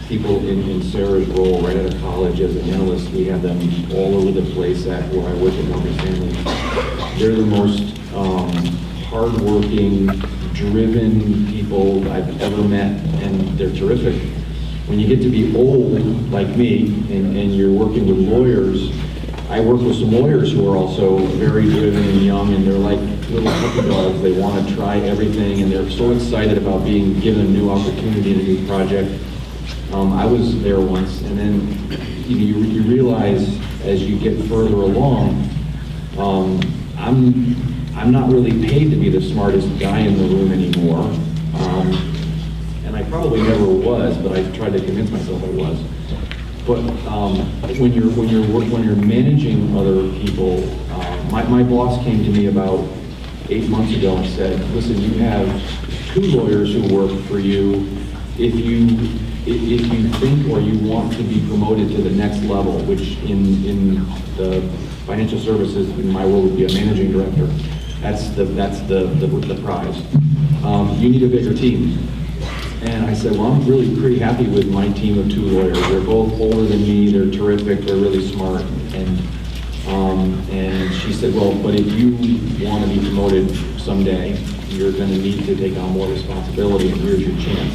people in Sarah's role right out of college as an analyst, we have them all over the place at where I work at Morgan Stanley. They're the most hardworking, driven people I've ever met, and they're terrific. When you get to be old, like me, and you're working with lawyers, I work with some lawyers who are also very driven and young, and they're like little puppy dogs. They want to try everything, and they're so excited about being given a new opportunity, a new project. I was there once, and then you realize as you get further along, I'm not really paid to be the smartest guy in the room anymore, and I probably never was, but I tried to convince myself I was. But when you're managing other people, my boss came to me about 8 months ago and said, "Listen, you have 2 lawyers who work for you. If you think or you want to be promoted to the next level," which in the financial services, in my role, would be a managing director. That's the prize. You need a bigger team. And I said, well, I'm really pretty happy with my team of 2 lawyers. They're both older than me. They're terrific. They're really smart. And she said, well, but if you want to be promoted someday, you're going to need to take on more responsibility, and here's your chance.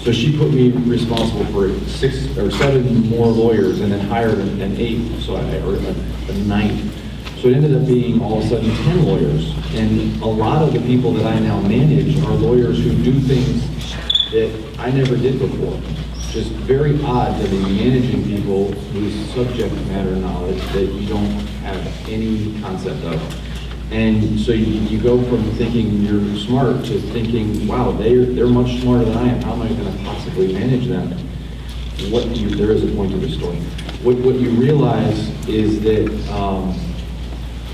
So she put me responsible for 6 or 7 more lawyers, and then hired an 8th, or a 9th. So it ended up being all of a sudden 10 lawyers. And a lot of the people that I now manage are lawyers who do things that I never did before. Just very odd to be managing people whose subject matter knowledge that you don't have any concept of. And so you go from thinking you're smart to thinking, wow, they're much smarter than I am. How am I going to possibly manage them? There is a point to the story. What you realize is that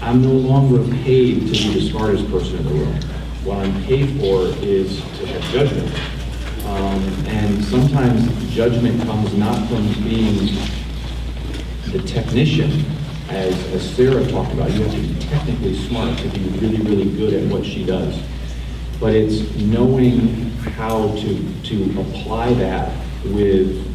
I'm no longer paid to be the smartest person in the room. What I'm paid for is to have judgment. And sometimes judgment comes not from being the technician, as Sarah talked about. You have to be technically smart to be really, really good at what she does. But it's knowing how to apply that with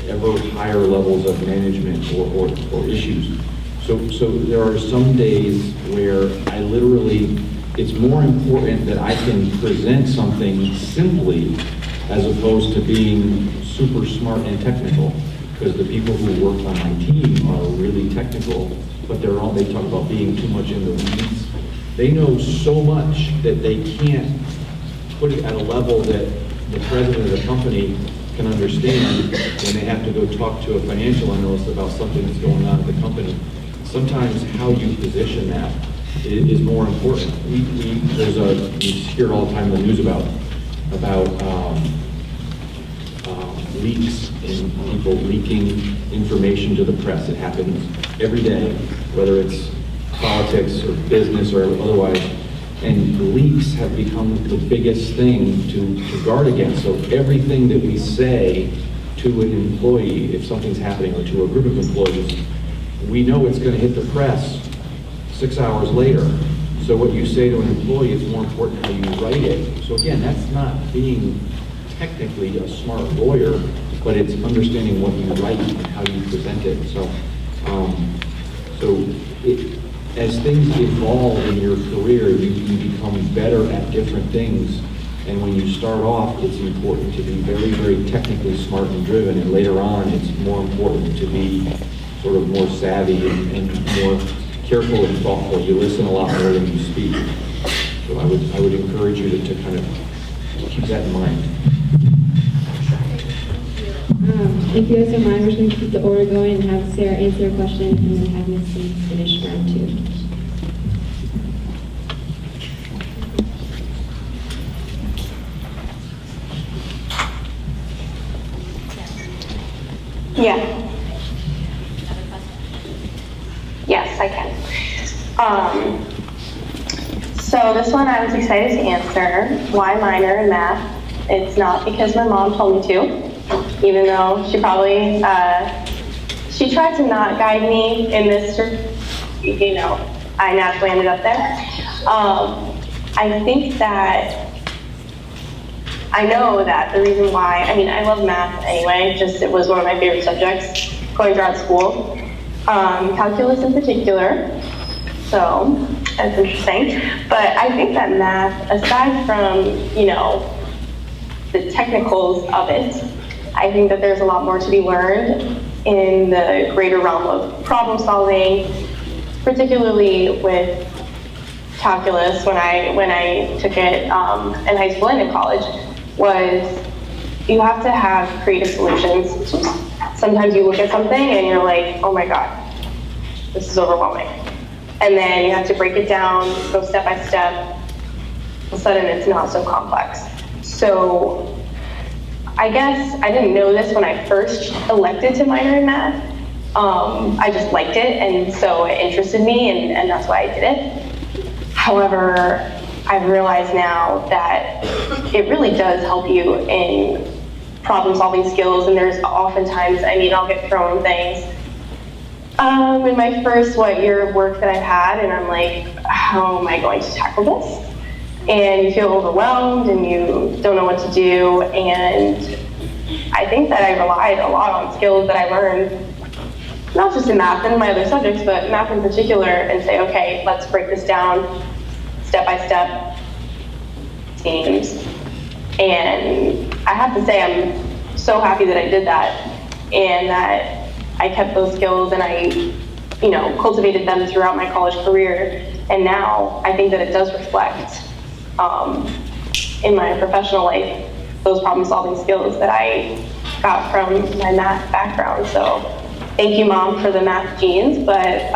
ever higher levels of management or issues. So there are some days where I literally, it's more important that I can present something simply as opposed to being super smart and technical, because the people who work on my team are really technical, but they talk about being too much in the weeds. They know so much that they can't put it at a level that the president of the company can understand when they have to go talk to a financial analyst about something that's going on at the company. Sometimes how you position that is more important. You hear it all the time in the news about leaks and people leaking information to the press. It happens every day, whether it's politics or business or otherwise. And leaks have become the biggest thing to guard against. So everything that we say to an employee, if something's happening, or to a group of employees, we know it's going to hit the press 6 hours later. So what you say to an employee is more important how you write it. So again, that's not being technically a smart lawyer, but it's understanding what you write and how you present it. As things evolve in your career, you become better at different things. And when you start off, it's important to be very, very technically smart and driven. And later on, it's more important to be sort of more savvy and more careful and thoughtful. You listen a lot more than you speak. So I would encourage you to kind of keep that in mind. If you guys don't mind, we're just going to keep the order going and have Sarah answer a question and then have Missy finish round 2. Yeah. Yes, I can. So this one I was excited to answer. Why minor in math? It's not because my mom told me to, even though she probably, she tried to not guide me in this, I naturally ended up there. I think that, I know that the reason why, I love math anyway, just it was one of my favorite subjects going throughout school. Calculus in particular, so that's interesting. But I think that math, aside from, the technicals of it, I think that there's a lot more to be learned in the greater realm of problem solving, particularly with calculus when I took it in high school and in college, was you have to have creative solutions. Sometimes you look at something and you're like, oh my God, this is overwhelming. And then you have to break it down, go step by step. All of a sudden it's not so complex. So I guess I didn't know this when I first elected to minor in math. I just liked it, and so it interested me, and that's why I did it. However, I've realized now that it really does help you in problem-solving skills, and there's oftentimes, I'll get thrown things in my first year of work that I've had, and I'm like, how am I going to tackle this? And you feel overwhelmed, and you don't know what to do, and I think that I relied a lot on skills that I learned, not just in math and my other subjects, but math in particular, and say, okay, let's break this down step by step, teams. And I have to say, I'm so happy that I did that, and that I kept those skills, and I, cultivated them throughout my college career. And now I think that it does reflect in my professional life, those problem-solving skills that I got from my math background. So thank you, Mom, for the math genes, but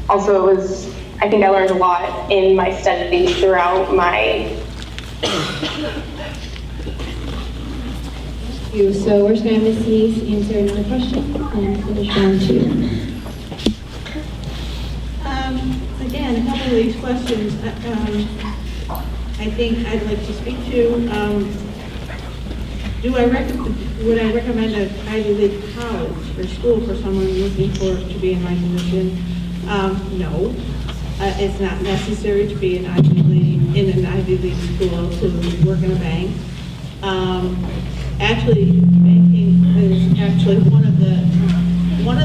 also it was I think I learned a lot in my studies throughout my. Thank you. So we're just going to have Ms. Denise answer another question and finish round 2. Again, a couple of these questions, I think I'd like to speak to. Would I recommend an Ivy League college or school for someone looking to be in my position? No. It's not necessary to be in an Ivy League school to work in a bank. Actually, banking is actually one of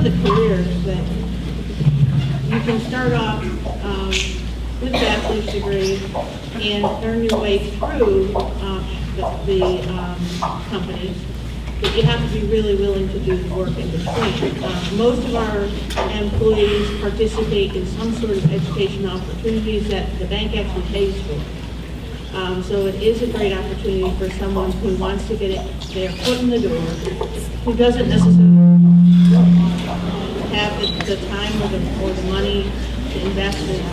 the careers that you can start off with a bachelor's degree and earn your way through the companies, but you have to be really willing to do the work in between. Most of our employees participate in some sort of education opportunities that the bank actually pays for. So it is a great opportunity for someone who wants to get their foot in the door, who doesn't necessarily have the time or the money to invest in an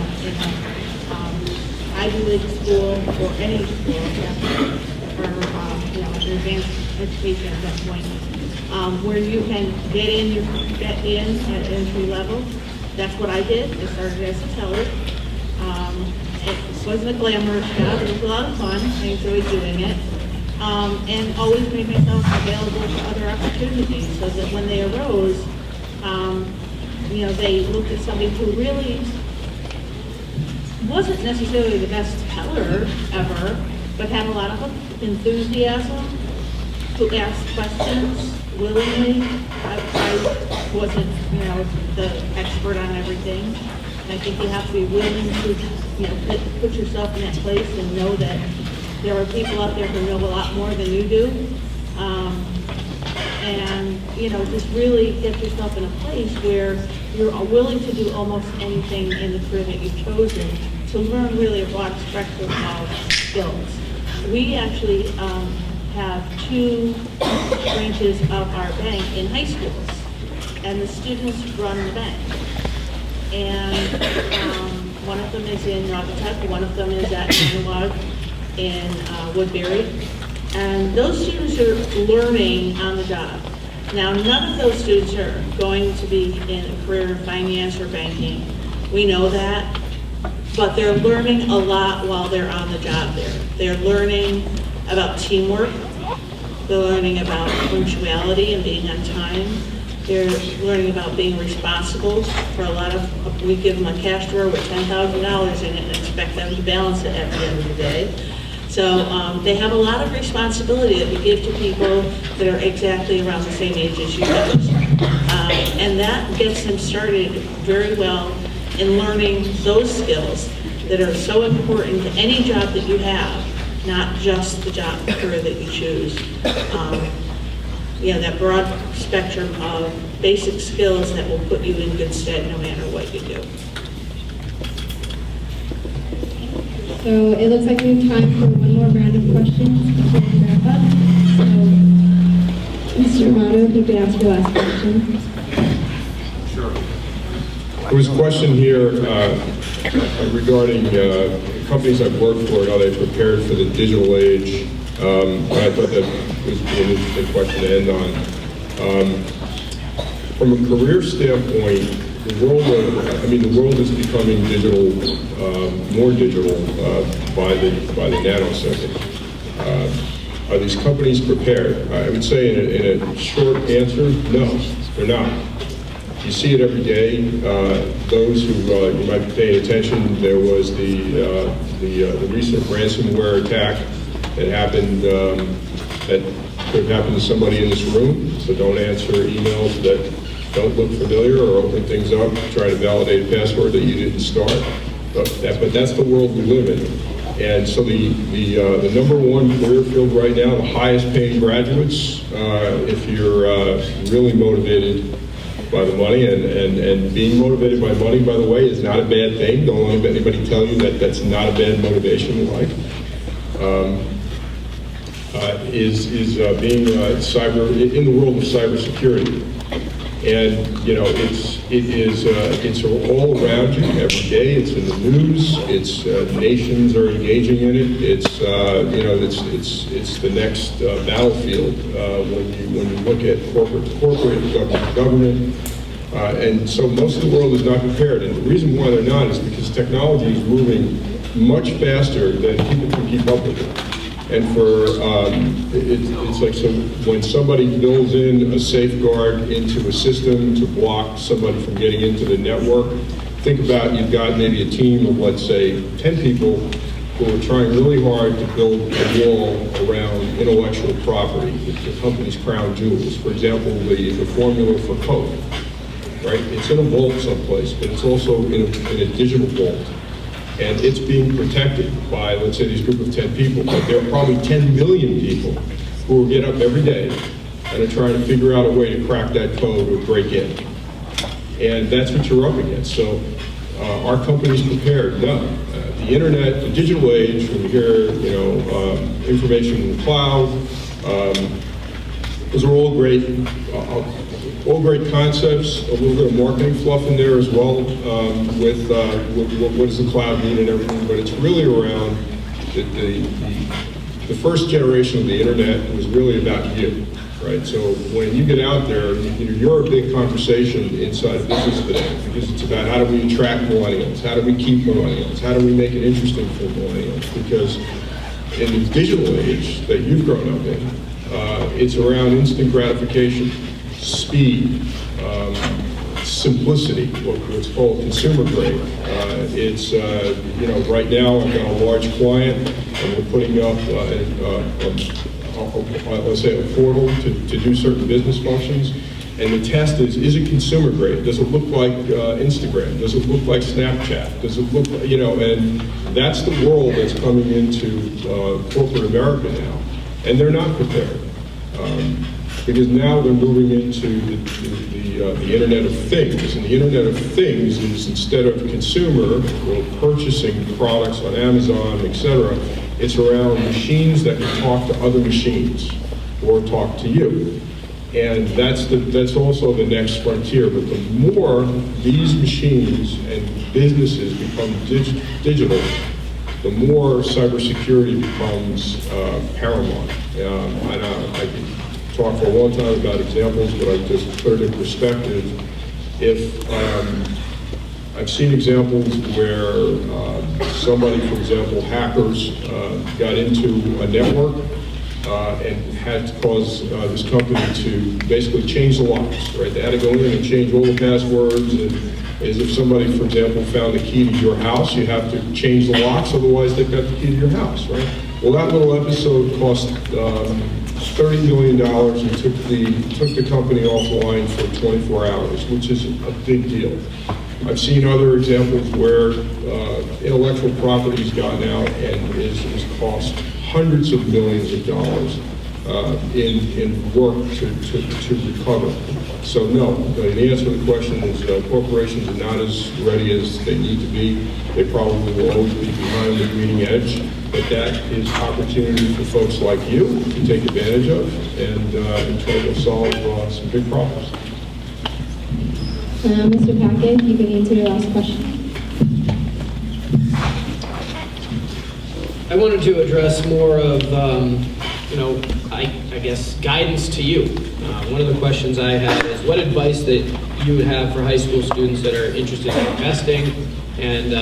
Ivy League school or any school, or an advanced education at that point, where you can get in at entry level. That's what I did. I started as a teller. It wasn't a glamorous job. It was a lot of fun. I enjoyed doing it. And always made myself available for other opportunities so that when they arose, they looked at somebody who really wasn't necessarily the best teller ever, but had a lot of enthusiasm, who asked questions willingly. I wasn't, the expert on everything. I think you have to be willing to, put yourself in that place and know that there are people out there who know a lot more than you do. Just really get yourself in a place where you're willing to do almost anything in the career that you've chosen to learn really a broad spectrum of skills. We actually have 2 branches of our bank in high schools, and the students run the bank. And one of them is in Naugatuck, one of them is at Analog in Woodbury. And those students are learning on the job. Now, none of those students are going to be in a career in finance or banking. We know that. But they're learning a lot while they're on the job there. They're learning about teamwork. They're learning about punctuality and being on time. They're learning about being responsible for a lot of, we give them a cash drawer with $10,000 in it and expect them to balance it at the end of the day. So they have a lot of responsibility that we give to people that are exactly around the same age as you guys. And that gets them started very well in learning those skills that are so important to any job that you have, not just the job career that you choose. That broad spectrum of basic skills that will put you in good stead no matter what you do. So it looks like we have time for one more round of questions before we wrap up. So, Mr. Amato, if you could ask your last question. There was a question here regarding companies I've worked for and how they prepared for the digital age. And I thought that was an interesting question to end on. From a career standpoint, the world is becoming digital, more digital by the nanosecond. Are these companies prepared? I would say in a short answer, no, they're not. You see it every day. Those who you might be paying attention, there was the recent ransomware attack that happened, that could have happened to somebody in this room. So don't answer emails that don't look familiar or open things up, try to validate a password that you didn't start. But that's the world we live in. And so the number one career field right now, the highest paying graduates, if you're really motivated by the money, and being motivated by money, by the way, is not a bad thing. Don't let anybody tell you that that's not a bad motivation in life. Is being in the world of cybersecurity. And, you know, it's all around you every day. It's in the news. It's nations are engaging in it. It's you know, it's the next battlefield when you look at corporate government. And so most of the world is not prepared. And the reason why they're not is because technology is moving much faster than people can keep up with it. And it's like, so when somebody builds in a safeguard into a system to block somebody from getting into the network, think about you've got maybe a team of, let's say, 10 people who are trying really hard to build a wall around intellectual property, the company's crown jewels. For example, the formula for Coke, right? It's in a vault someplace, but it's also in a digital vault. And it's being protected by, let's say, these group of 10 people, but there are probably 10 million people who will get up every day and are trying to figure out a way to crack that code or break in. And that's what you're up against. So our company's prepared. No, the internet, the digital age, when you hear, you know, information in the cloud, those are all great concepts, a little bit of marketing fluff in there as well, with what does the cloud mean and everything, but it's really around the first generation of the internet was really about you, right? So when you get out there, you're a big conversation inside of business today, because it's about how do we attract millennials, how do we keep millennials, how do we make it interesting for millennials, because in the digital age that you've grown up in, it's around instant gratification, speed, simplicity, what's called consumer grade. It's, you know, right now I've got a large client and we're putting up, let's say, a portal to do certain business functions. And the test is it consumer grade? Does it look like Instagram? Does it look like Snapchat? Does it look, you know, and that's the world that's coming into corporate America now. And they're not prepared. Because now they're moving into the Internet of Things. And the Internet of Things is, instead of consumer or purchasing products on Amazon, etc., it's around machines that can talk to other machines or talk to you. And that's also the next frontier. But the more these machines and businesses become digital, the more cybersecurity becomes paramount. I could talk for a long time about examples, but I just put it in perspective. If I've seen examples where somebody, for example, hackers got into a network and had to cause this company to basically change the locks, right? They had to go in and change all the passwords, and as if somebody, for example, found the key to your house, you have to change the locks, otherwise they've got the key to your house, right? Well, that little episode cost $30 million and took the company offline for 24 hours, which is a big deal. I've seen other examples where intellectual property's gotten out and is cost hundreds of millions of dollars in work to recover. So no, the answer to the question is corporations are not as ready as they need to be. They probably will always be behind the leading edge, but that is opportunity for folks like you to take advantage of and try to solve some big problems. Mr. Packett, you can answer your last question. I wanted to address more of, you know, I guess guidance to you. One of the questions I have is what advice that you would have for high school students that are interested in investing, and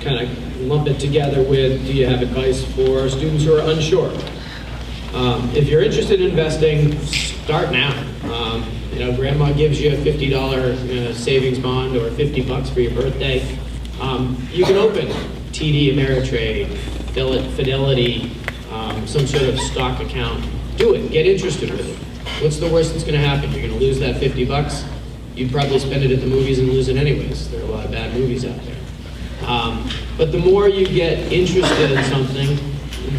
kind of lump it together with, do you have advice for students who are unsure? If you're interested in investing, start now. You know, grandma gives you a $50 savings bond or $50 for your birthday. You can open TD Ameritrade, Fidelity, some sort of stock account. Do it, get interested with it. What's the worst that's gonna happen? You're gonna lose that $50. You'd probably spend it at the movies and lose it anyways. There are a lot of bad movies out there. But the more you get interested in something,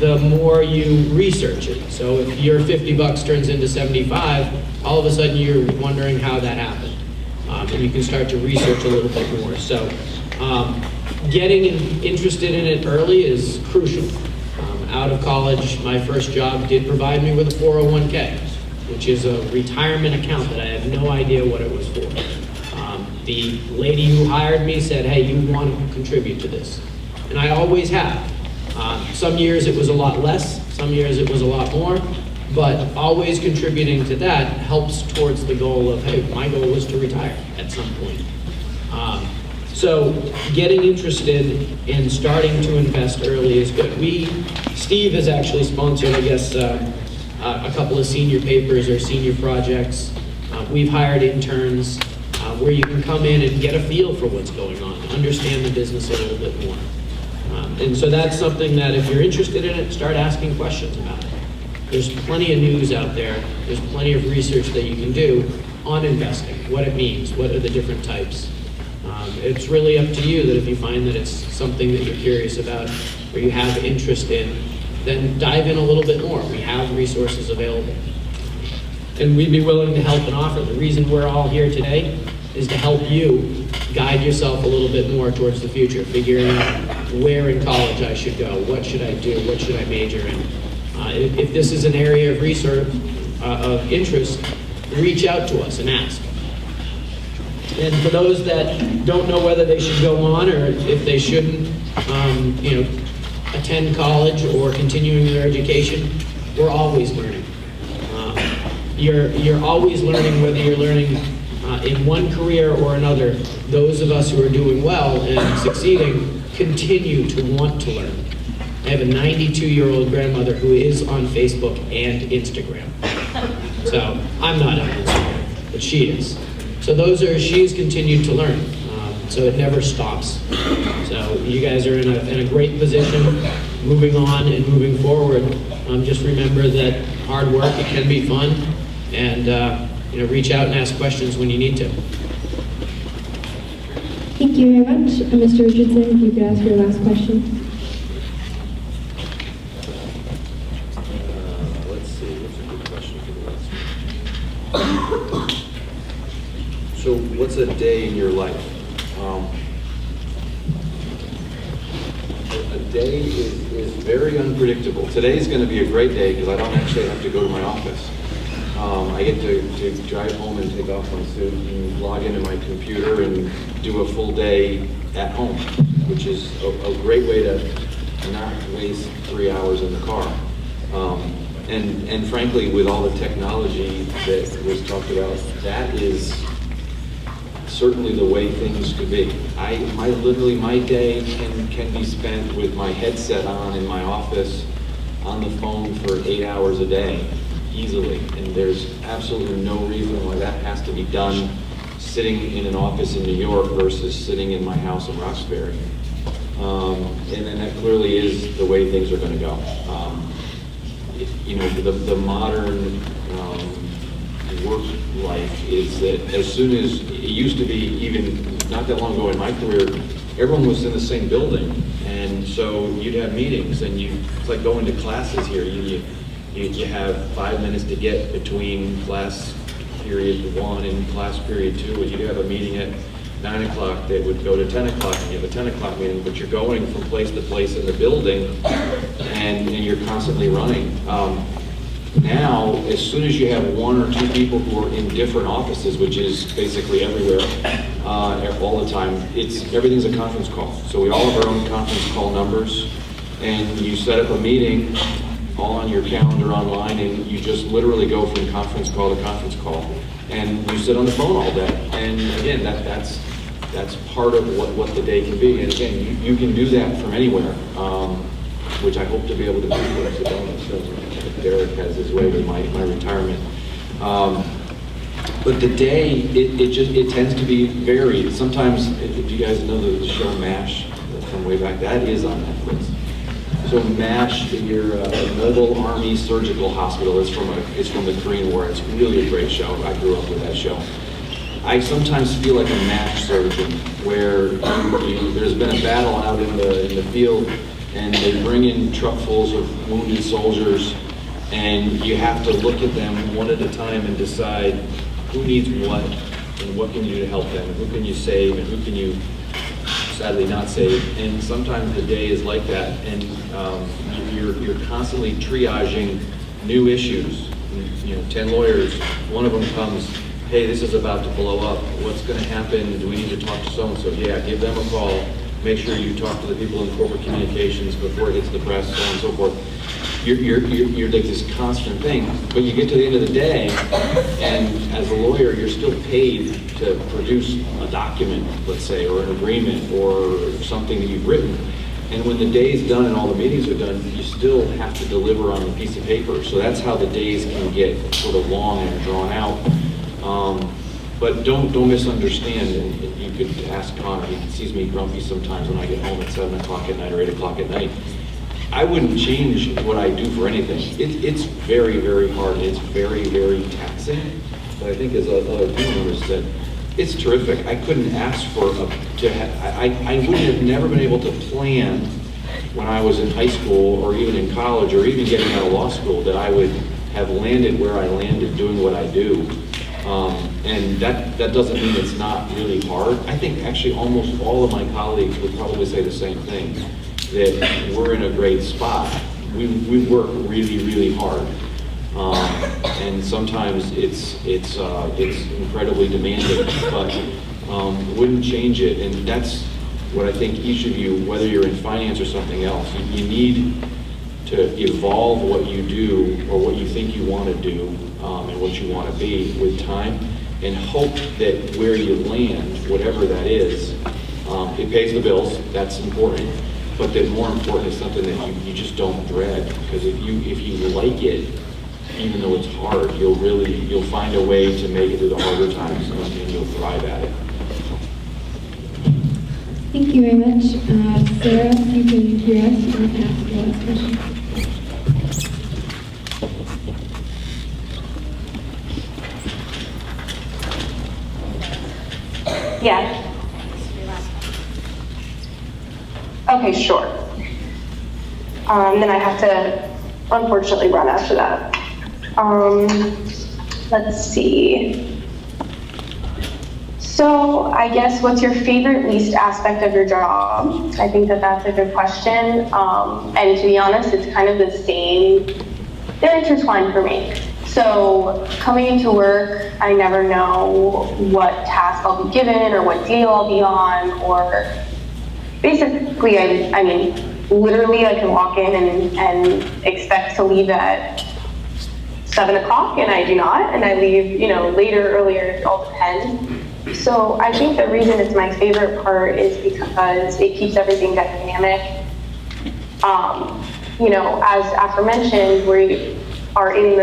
the more you research it. So if your $50 turns into 75, all of a sudden you're wondering how that happened. And you can start to research a little bit more. So getting interested in it early is crucial. Out of college, my first job did provide me with a 401k. which is a retirement account that I had no idea what it was for. The lady who hired me said, hey, you want to contribute to this. And I always have. Some years it was a lot less, some years it was a lot more, but always contributing to that helps towards the goal of, hey, my goal was to retire at some point. So getting interested in starting to invest early is good. Steve has actually sponsored, I guess, a couple of senior papers or senior projects. We've hired interns where you can come in and get a feel for what's going on, understand the business a little bit more. And so that's something that if you're interested in it, start asking questions about it. There's plenty of news out there. There's plenty of research that you can do on investing, what it means, what are the different types. It's really up to you that if you find that it's something that you're curious about or you have interest in, then dive in a little bit more. We have resources available. And we'd be willing to help and offer. The reason we're all here today is to help you guide yourself a little bit more towards the future, figuring out where in college I should go, what should I do, what should I major in. If this is an area of research, of interest, reach out to us and ask. And for those that don't know whether they should go on or if they shouldn't, attend college or continuing their education, we're always learning. You're always learning, whether you're learning in one career or another. Those of us who are doing well and succeeding continue to want to learn. I have a 92-year-old grandmother who is on Facebook and Instagram. So I'm not on Instagram, but she is. So she's continued to learn. So it never stops. So you guys are in a great position, moving on and moving forward. Just remember that hard work, it can be fun, and reach out and ask questions when you need to. Thank you very much. Mr. Richardson, if you could ask your last question. Let's see, what's a good question for the last one? So what's a day in your life? A day is very unpredictable. Today's going to be a great day because I don't actually have to go to my office. I get to drive home and take off my suit and log into my computer and do a full day at home, which is a great way to not waste 3 hours in the car. And frankly, with all the technology that was talked about, that is certainly the way things could be. My day can be spent with my headset on in my office, on the phone for 8 hours a day, easily. And there's absolutely no reason why that has to be done sitting in an office in New York versus sitting in my house in Roxbury. And then that clearly is the way things are going to go. The modern work life is that as soon as, it used to be even not that long ago in my career, everyone was in the same building, and so you'd have meetings, and it's like going to classes here. You have 5 minutes to get between class period 1 and class period 2, and you'd have a meeting at 9 o'clock that would go to 10 o'clock, and you have a 10 o'clock meeting, but you're going from place to place in the building, and you're constantly running. Now, as soon as you have 1 or 2 people who are in different offices, which is basically everywhere, all the time, everything's a conference call. So we all have our own conference call numbers, and you set up a meeting all on your calendar online, and you just literally go from conference call to conference call, and you sit on the phone all day. And again, that's part of what the day can be. And again, you can do that from anywhere, which I hope to be able to do for Sedona. Derek has his way with my retirement. But the day, it tends to be varied. Sometimes, if you guys know the show MASH from way back, that is on Netflix. So MASH, your Mobile Army Surgical Hospital, is from the Korean War. It's really a great show. I grew up with that show. I sometimes feel like a MASH surgeon, where there's been a battle out in the field, and they bring in truckfuls of wounded soldiers, and you have to look at them one at a time and decide who needs what, and what can you do to help them, and who can you save, and who can you sadly not save. And sometimes the day is like that, and you're constantly triaging new issues, 10 lawyers, one of them comes, hey, this is about to blow up, what's going to happen, do we need to talk to so-and-so? Yeah, give them a call, make sure you talk to the people in corporate communications before it hits the press, so on and so forth. You're like this constant thing, but you get to the end of the day, and as a lawyer, you're still paid to produce a document, let's say, or an agreement, or something that you've written. And when the day's done and all the meetings are done, you still have to deliver on the piece of paper. So that's how the days can get sort of long and drawn out. But don't misunderstand, and you could ask Connor, he sees me grumpy sometimes when I get home at 7 o'clock at night or 8 o'clock at night. I wouldn't change what I do for anything. It's very, very hard. It's very, very taxing. But I think as other team members said, it's terrific. I couldn't ask for I would have never been able to plan when I was in high school or even in college or even getting out of law school that I would have landed where I landed doing what I do. And that doesn't mean it's not really hard. I think actually almost all of my colleagues would probably say the same thing, that we're in a great spot. We work really, really hard. And sometimes it's incredibly demanding, but wouldn't change it. And that's what I think each of you, whether you're in finance or something else, you need to evolve what you do or what you think you want to do and what you want to be with time, and hope that where you land, whatever that is, it pays the bills. That's important. But that more important is something that you just don't dread, because if you like it, even though it's hard, you'll find a way to make it through the harder times, and you'll thrive at it. Thank you very much. Sarah, if you can hear us, you can ask the last question. Yeah. Okay, sure. Then I have to, unfortunately, run after that. Let's see. So I guess, what's your favorite least aspect of your job? I think that's a good question. And to be honest, it's kind of the same. They're intertwined for me. So coming into work, I never know what task I'll be given or what deal I'll be on, or basically, I mean, literally I can walk in and expect to leave at 7 o'clock, and I do not, and I leave, later, earlier, it all depends. So I think the reason it's my favorite part is because it keeps everything dynamic. As aforementioned, we are in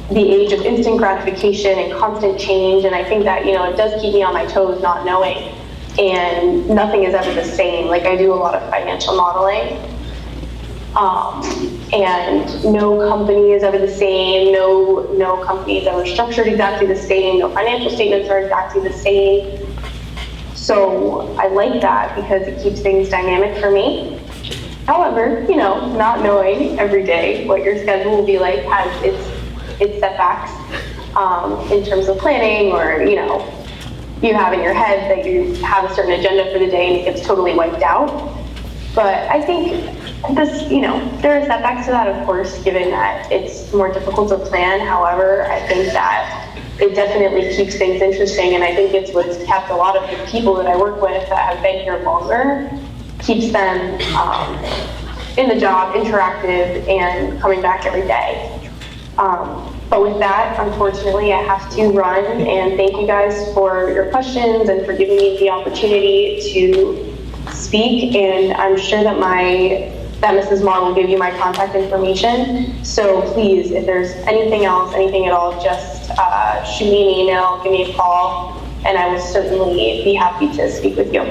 the age of instant gratification and constant change, and I think that, it does keep me on my toes not knowing, and nothing is ever the same. Like, I do a lot of financial modeling, and no company is ever the same, no company is ever structured exactly the same, no financial statements are exactly the same. So I like that because it keeps things dynamic for me. However, not knowing every day what your schedule will be like has its setbacks in terms of planning, or, you have in your head that you have a certain agenda for the day and it gets totally wiped out. But I think there are setbacks to that, of course, given that it's more difficult to plan. However, I think that it definitely keeps things interesting, and I think it's what's kept a lot of the people that I work with that have been here longer, keeps them in the job, interactive, and coming back every day. But with that, unfortunately, I have to run, and thank you guys for your questions and for giving me the opportunity to speak. And I'm sure that Mrs. Marr will give you my contact information. So please, if there's anything else, anything at all, just shoot me an email, give me a call, and I will certainly be happy to speak with you.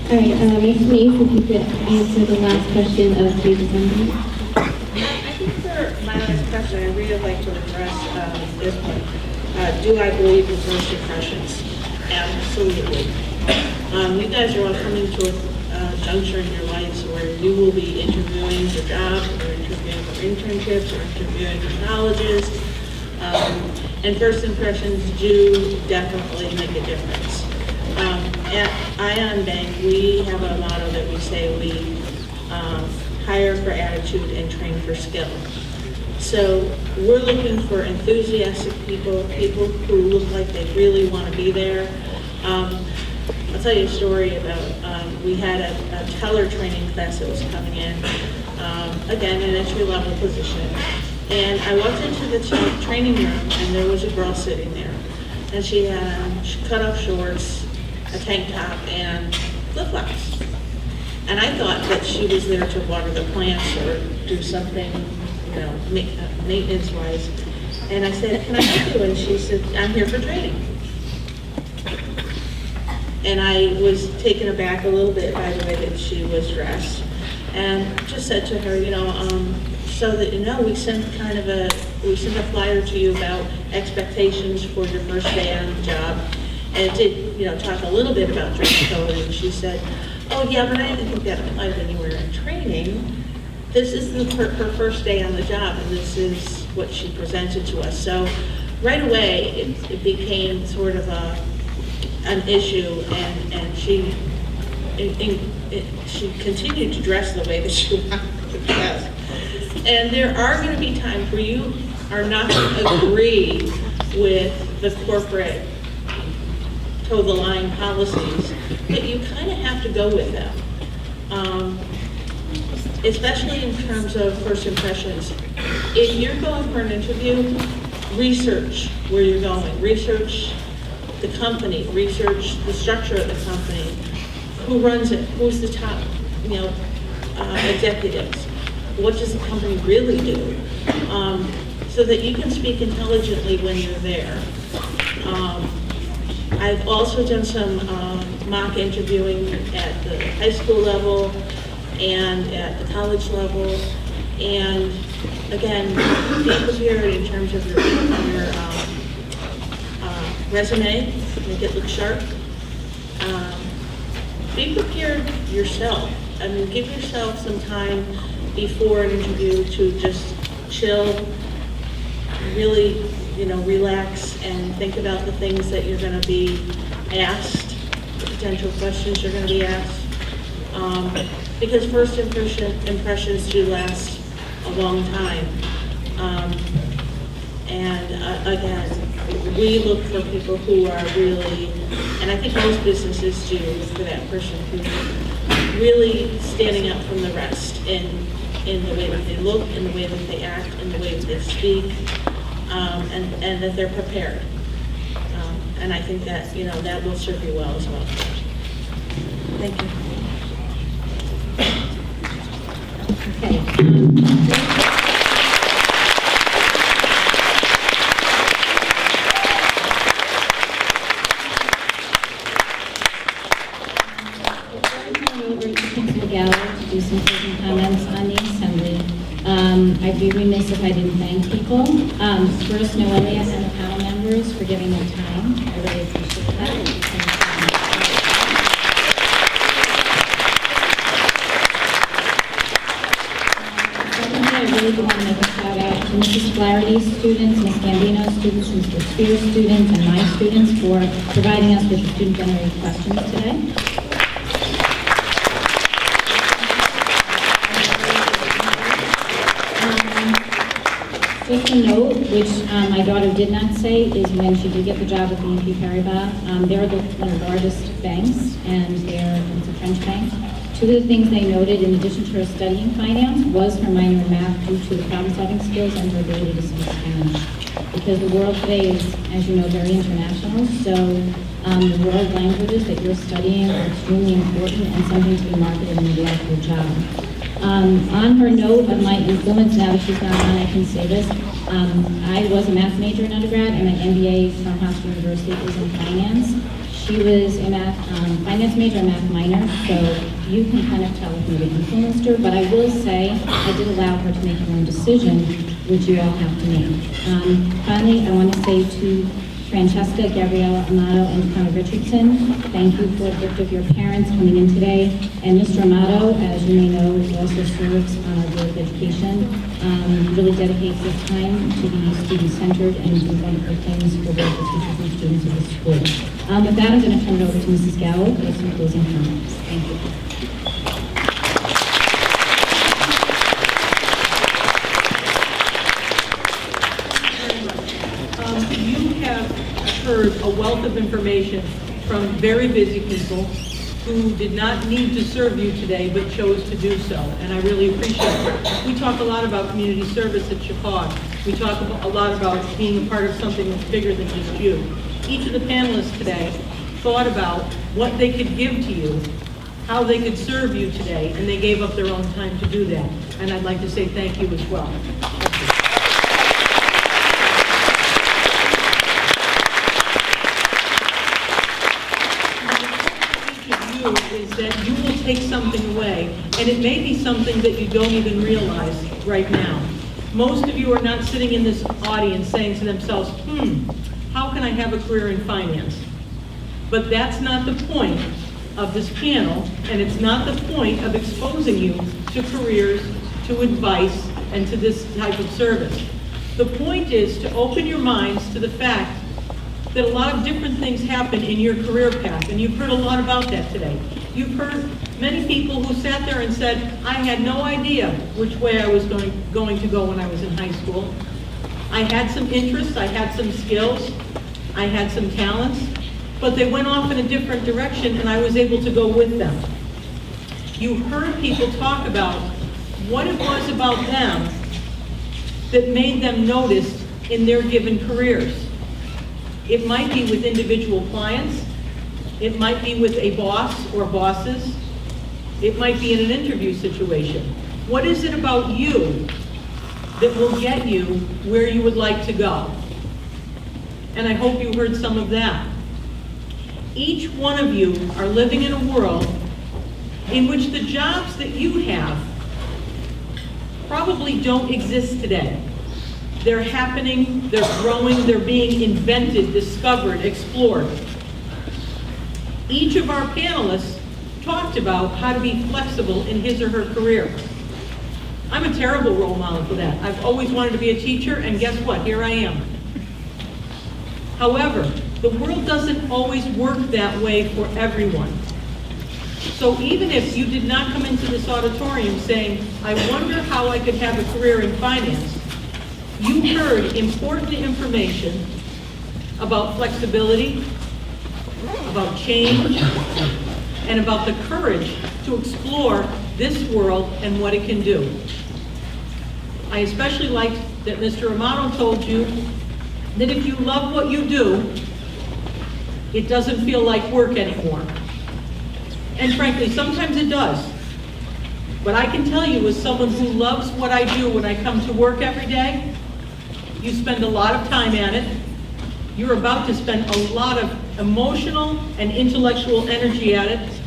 All right, Ms. Meese, if you could answer the last question of today's assembly. I think for my last question, I really like to address this one. Do I believe in first impressions? Absolutely. You guys are all coming to a juncture in your lives where you will be interviewing for jobs, or interviewing for internships, or interviewing for colleges. And first impressions do definitely make a difference. At Ion Bank, we have a motto that we say we hire for attitude and train for skill. So we're looking for enthusiastic people who look like they really want to be there. I'll tell you a story about, we had a teller training class that was coming in, again, an entry-level position. And I walked into the training room, and there was a girl sitting there. And she had cut-off shorts, a tank top, and flip-flops. And I thought that she was there to water the plants or do something, you know, maintenance-wise. And I said, "Can I help you?" And she said, "I'm here for training." And I was taken aback a little bit by the way that she was dressed. And just said to her, you know, so that you know, we sent a flyer to you about expectations for your first day on the job. And it did, you know, talk a little bit about dress code. And she said, "Oh yeah, but I didn't think that applied anywhere in training. This is her first day on the job, and this is what she presented to us." So right away, it became sort of an issue, and she continued to dress the way that she wanted to dress. And there are going to be times where you are not going to agree with the corporate toe-the-line policies, but you kind of have to go with them, especially in terms of first impressions. If you're going for an interview, research where you're going, research the company, research the structure of the company, who runs it, who's the top, you know, executives, what does the company really do, so that you can speak intelligently when you're there. I've also done some mock interviewing at the high school level and at the college level, and again, be prepared in terms of your resume, make it look sharp. Be prepared yourself. I mean, give yourself some time before an interview to just chill, really, you know, relax and think about the things that you're going to be asked, the potential questions you're going to be asked. Because first impressions do last a long time. Again, we look for people who are really, and I think most businesses do, look for that person who's really standing out from the rest in the way that they look, in the way that they act, in the way that they speak, and that they're prepared. And I think that, you know, that will serve you well as well. Thank you. Okay. To do some closing comments on the assembly. I'd be remiss if I didn't thank people. First, Noelia and the panel members for giving their time. I really appreciate that. Secondly, I really do want to make a shout out to Mrs. Flaherty's students, Ms. Gambino's students, Mr. Spear's students, and my students for providing us with student-generated questions today. Just a note, which my daughter did not say, is when she did get the job at BNP Paribas, they're one of the largest banks, and it's a French bank. Two of the things they noted, in addition to her studying finance, was her minor in math due to the problem-solving skills and her ability to speak Spanish. Because the world today is, as you know, very international, so the world languages that you're studying are extremely important and something to be marketed in the actual job. On her note of my influence, now that she's not on, I can say this. I was a math major in undergrad, and my MBA from Hofstra University is in finance. She was a finance major and math minor, so you can kind of tell if maybe influenced her, but I will say I did allow her to make her own decision, which you all have to make. Finally, I want to say to Francesca, Gabriella Amato, and Connor Richardson, thank you for the gift of your parents coming in today. And Mr. Amato, as you may know, also serves on our Board of Education. really dedicates his time to be student-centered and do wonderful things for both the teachers and students of the school. With that, I'm going to turn it over to Mrs. Gallo for some closing comments. Thank you. You have heard a wealth of information from very busy people who did not need to serve you today but chose to do so, and I really appreciate it. We talk a lot about community service at Chicago. We talk a lot about being a part of something that's bigger than just you. Each of the panelists today thought about what they could give to you, how they could serve you today, and they gave up their own time to do that. And I'd like to say thank you as well. Is that you will take something away, and it may be something that you don't even realize right now. Most of you are not sitting in this audience saying to themselves, how can I have a career in finance? But that's not the point of this panel, and it's not the point of exposing you to careers, to advice, and to this type of service. The point is to open your minds to the fact that a lot of different things happen in your career path, and you've heard a lot about that today. You've heard many people who sat there and said, I had no idea which way I was going to go when I was in high school. I had some interests, I had some skills, I had some talents, but they went off in a different direction and I was able to go with them. You heard people talk about what it was about them that made them noticed in their given careers. It might be with individual clients. It might be with a boss or bosses. It might be in an interview situation. What is it about you that will get you where you would like to go? And I hope you heard some of that. Each one of you are living in a world in which the jobs that you have probably don't exist today. They're happening, they're growing, they're being invented, discovered, explored. Each of our panelists talked about how to be flexible in his or her career. I'm a terrible role model for that. I've always wanted to be a teacher, and guess what? Here I am. However, the world doesn't always work that way for everyone. So even if you did not come into this auditorium saying, I wonder how I could have a career in finance, you heard important information about flexibility, about change, and about the courage to explore this world and what it can do. I especially liked that Mr. Amato told you that if you love what you do, it doesn't feel like work anymore. And frankly, sometimes it does. But I can tell you, as someone who loves what I do when I come to work every day, you spend a lot of time at it. You're about to spend a lot of emotional and intellectual energy at it.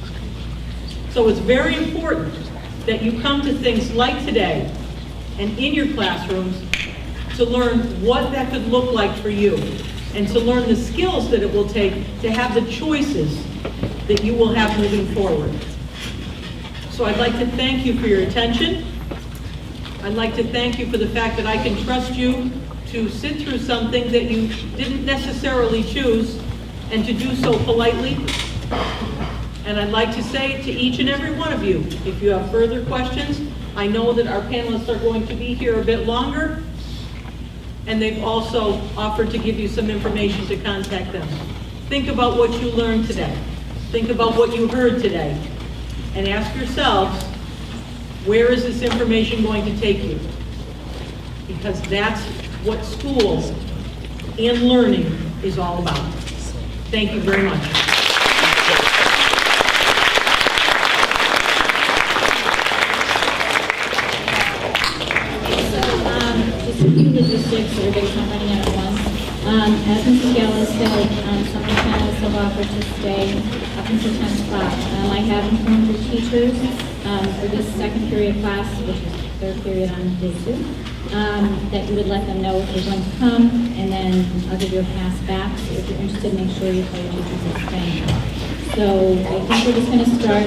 So it's very important that you come to things like today and in your classrooms to learn what that could look like for you and to learn the skills that it will take to have the choices that you will have moving forward. So I'd like to thank you for your attention. I'd like to thank you for the fact that I can trust you to sit through something that you didn't necessarily choose and to do so politely. And I'd like to say to each and every one of you, if you have further questions, I know that our panelists are going to be here a bit longer, and they've also offered to give you some information to contact them. Think about what you learned today. Think about what you heard today. And ask yourselves, where is this information going to take you? Because that's what school and learning is all about. Thank you very much. Just a few logistics, everybody's not running out at once. As Mrs. Gallo said, some of the panelists have offered to stay up until 10 o'clock. I have informed your teachers for this second period class, which is the third period on day 2, that you would let them know if they're going to come, and then I'll give you a pass back. So if you're interested, make sure you tell your teachers they're staying. So I think we're just going to start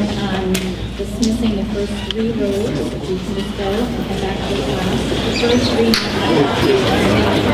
dismissing the first 3 rows. You can just go and come back to the class. The first 3